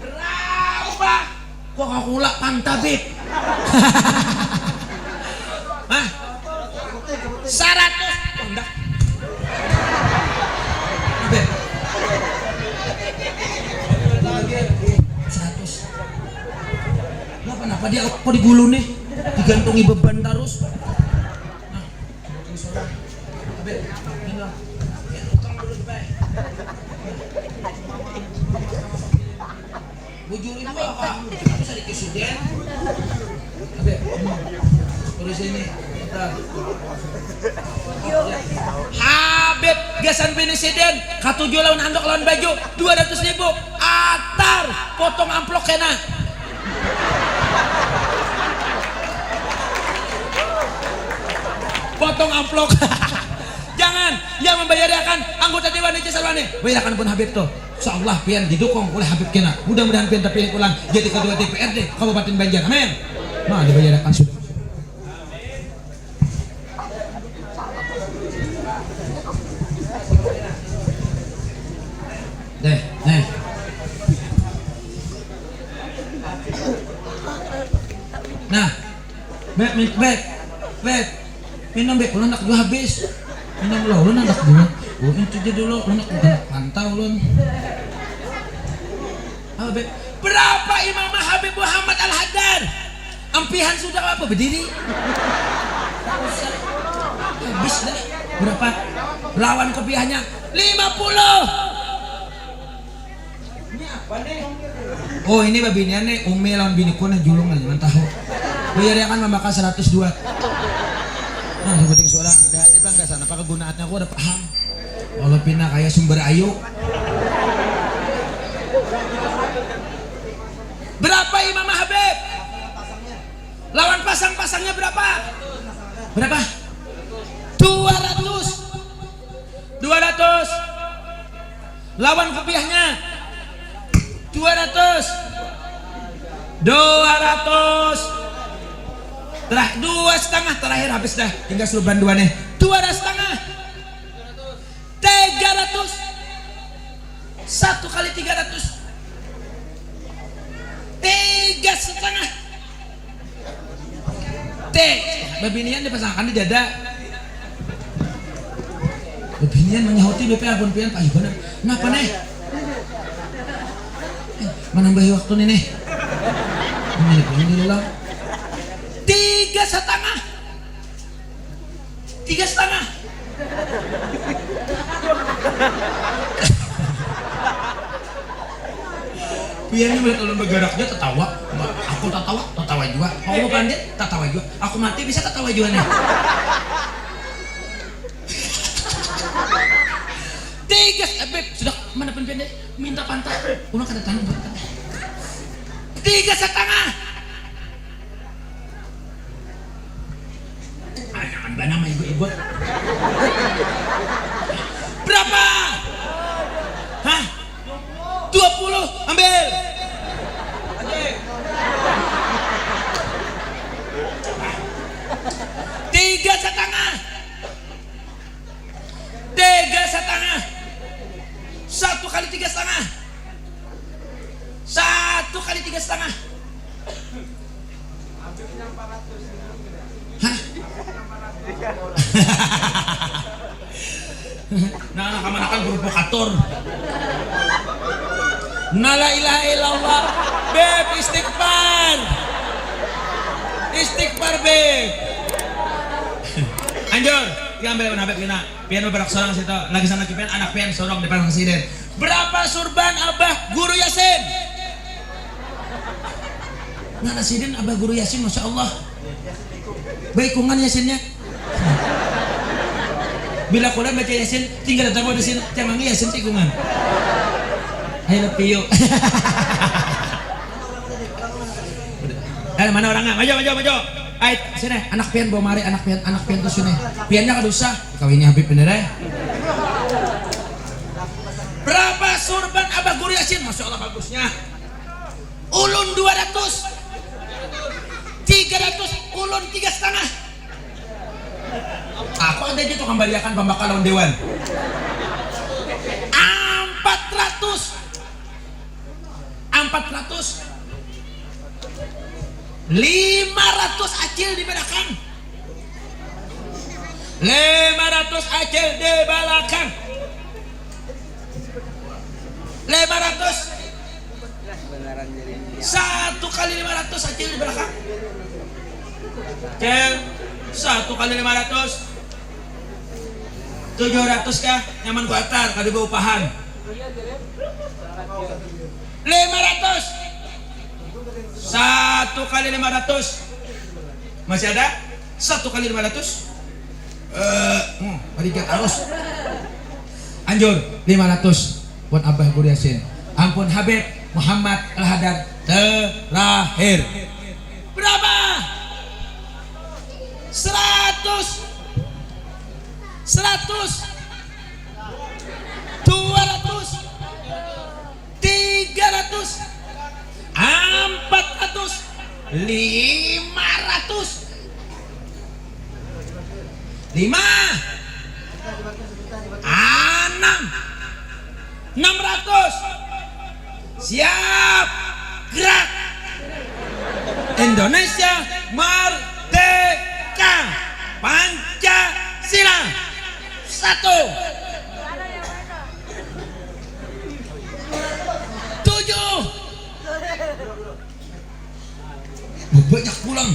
Berapa? Kok aku lak pantabit? Hah? 100. Oh, enggak. Abet. 100. Kenapa dia kok digulung nih? Digantungi beban terus. Bujur itu apa? Bisa dikisuden. Abe, tulis ini. Habib gasan penisiden katujuh lawan handok lawan baju 200.000 atar potong amplok kena. Potong amplok. Jangan yang membayarkan anggota dewan ini salwane. Bayarkan pun Habib tuh. Insyaallah pian didukung oleh Habib kena. Mudah-mudahan pian terpilih ulang jadi ketua DPRD Kabupaten Banjar. Amin. Nah, dibayarkan sudah. Nih. Nah, bek. Minum bek, lu nak juga habis. Minum lu nak juga. Oh, itu jadi dulu, lu nak pantau lu. Apa bek? Berapa Imam Habib Muhammad Al-Haddad? Ampihan sudah apa berdiri? Habis dah. Berapa? Lawan kopiahnya 50. Oh ini babinian nih umi lawan biniku nih julung lagi tahu. Bayar dia kan membakar 102. Nah sebuting seorang hati bang gak sana apa kegunaannya aku udah paham. Kalau pindah kayak sumber ayu. Berapa Imam Habib? Lawan pasangnya berapa? Berapa? 200. Lawan kopiahnya 200. Terakhir 2,5 terakhir habis dah. Tinggal suruh banduannya 2,5. 300. 1 kali 300. 3,5. Babinian dipasangkan di dada. Babinian menyahuti BP abon pian Pak Ibanan. Kenapa nih? Menambahi waktu nih nih. Ini dulu. 3,5. 3,5. Pian ini kalau bergeraknya tertawa. Aku tertawa juga. Aku pandit tertawa juga. Aku mati bisa tertawa juga nih. 3, Beb, sudah mana pendek minta pantai. Ulang kada tanam pantai. 3,5. Jangan bana sama ibu-ibu. Berapa? Hah? 20. Ambil. Tiga setengah. 1 kali 3,5. 1 kali 3,5. Hah? Nah, anak kan provokator. La ilaha illallah. Beb, istighfar. Istighfar, Beb. Anjur, diambil Habib kena. Pian beberak sorong situ. Lagi sana pian anak pian sorong depan presiden. Berapa surban abah guru Yasin? Nah presiden abah guru Yasin, masya Allah. Baikungan Yasinnya. Bila kuliah baca Yasin, tinggal datang di sini, jangan Yasin tikungan. I love you. Mana orangnya? Maju. Ait, sini, anak pian bawa mari, anak pian tuh sini. Piannya kadusa. Kau ini Habib bener ya? Berapa surban abah guru Yasin? Masya Allah bagusnya. Ulun 200, 300, ulun 3,5. Aku ada aja tukang baliakan pembakar lawan dewan. 400, 500 acil di belakang. 500 acil di belakang. 500. 1 kali 500 acil di belakang. Cel, 1 kali 500. 700 kah? Nyaman ku atar, kada bawa upahan. 500. 1 kali 500. Masih ada? 1 kali 500. Berikan arus. Anjur 500 buat abah guru Yasin. Ampun Habib Muhammad Al-Hadar terakhir. Berapa? 100. 200, 300, 400, 500, 600, 600. Siap, gerak. Indonesia merdeka, Pancasila. 1, 7, banyak pulang.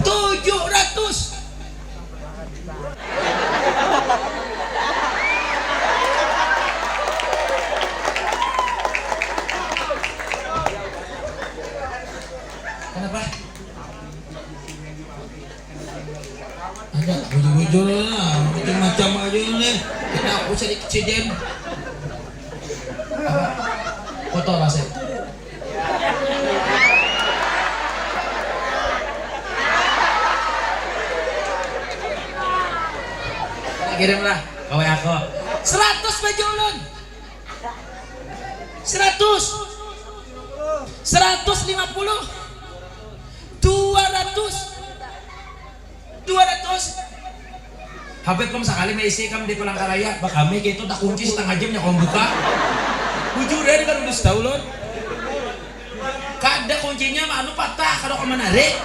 700. Kenapa? Ada bujur-bujur lah, macam-macam aja nih. Kita aku sedikit sejam. Foto lah saya. Kirim lah, kawan aku. 100 baju ulun. 100, 150, 200. Habib kamu sekali meisi kamu di Palangkaraya, bak kami gitu tak kunci setengah jamnya kamu buka. Bujur deh kan udah setahun lon. Kada kuncinya mah anu patah kalau kamu narik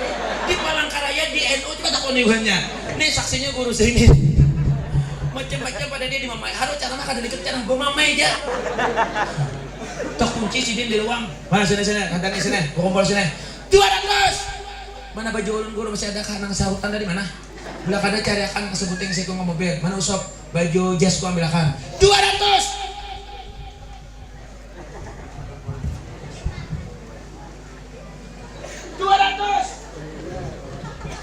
di Palangkaraya di NU cuma tak kuniuhannya. Nih saksinya guru sini. Macam-macam pada dia di mamai. Harus caranya kada deket cara gue mamai aja. Tak kunci sidin di luang. Mana sini kandangnya sini, kumpul sini. 200. Mana baju ulun guru masih ada kanang sahutan dari mana? Bila kada cari akan kesebutin saya ku mobil. Mana usop baju jas ku ambil akan. 200.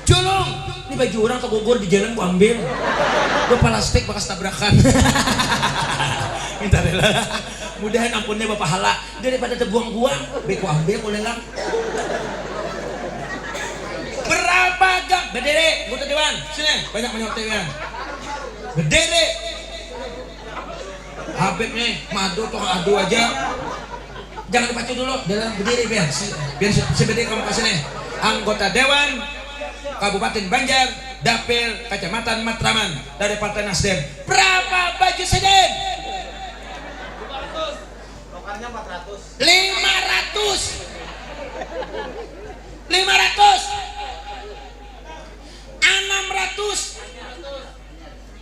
Julung, ini baju orang ke Bogor di jalan ku ambil. Gue plastik bekas tabrakan. Minta rela. Mudahan ampunnya bapak hala daripada terbuang-buang. Beku ambil boleh lang. Berapa gak? Berdiri, buta dewan. Sini, banyak dewan. Berdiri. Habib nih, madu tuh adu aja. Jangan dipacu dulu, dalam berdiri biar berdiri kamu ke sini. Anggota dewan Kabupaten Banjar, Dapil Kecamatan Matraman dari Partai Nasdem. Berapa baju seden? 500. 500. 600.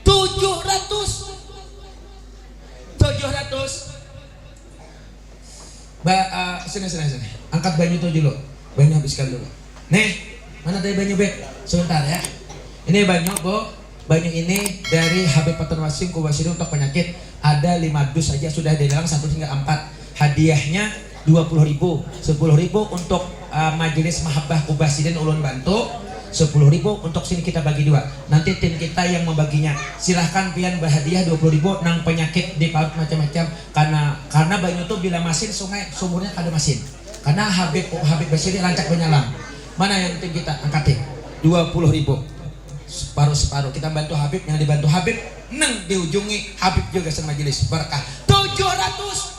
700. 700. Sini. Angkat banyu itu dulu. Banyu habiskan dulu. Nih, mana tadi banyu, Bek? Sebentar ya. Ini banyu, Bu. banyu ini dari Habib Patan Wasim Kubasiri untuk penyakit ada 5 dus saja sudah dilelang 1 hingga 4. Hadiahnya 20.000, 10.000 untuk majelis Mahabbah Kubasirin Ulun Bantu, 10.000 untuk sini kita bagi 2. Nanti tim kita yang membaginya. Silahkan pian berhadiah 20.000 nang penyakit di paut macam-macam karena banyu itu bila masin sungai sumurnya kada masin. Karena Habib Basiri rancak penyelam. Mana yang tim kita angkatin? 20.000. Separuh kita bantu Habib, yang dibantu Habib neng diujungi Habib juga sang majelis berkah 700.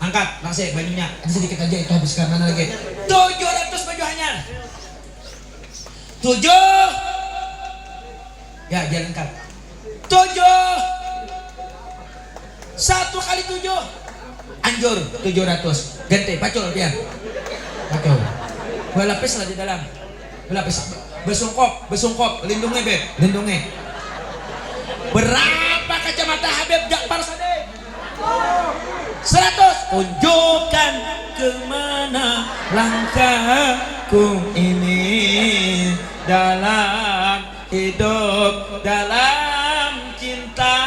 Angkat langsung bajunya sedikit aja itu habiskan. Mana lagi 700 baju hanyar 7 ya jalankan 7 1 kali 7 anjur 700 ganti pacul biar pacul 2 lapis lah di dalam lapis besungkop lindungi beb lindungi. Berapa kacamata Habib Jakfar Sadiq? 100. Tunjukkan kemana langkahku ini dalam hidup dalam cinta.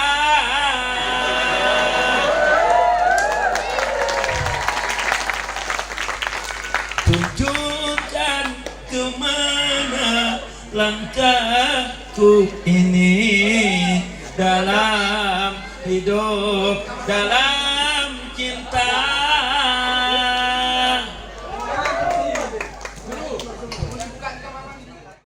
Tunjukkan kemana langkahku ini dalam hidup dalam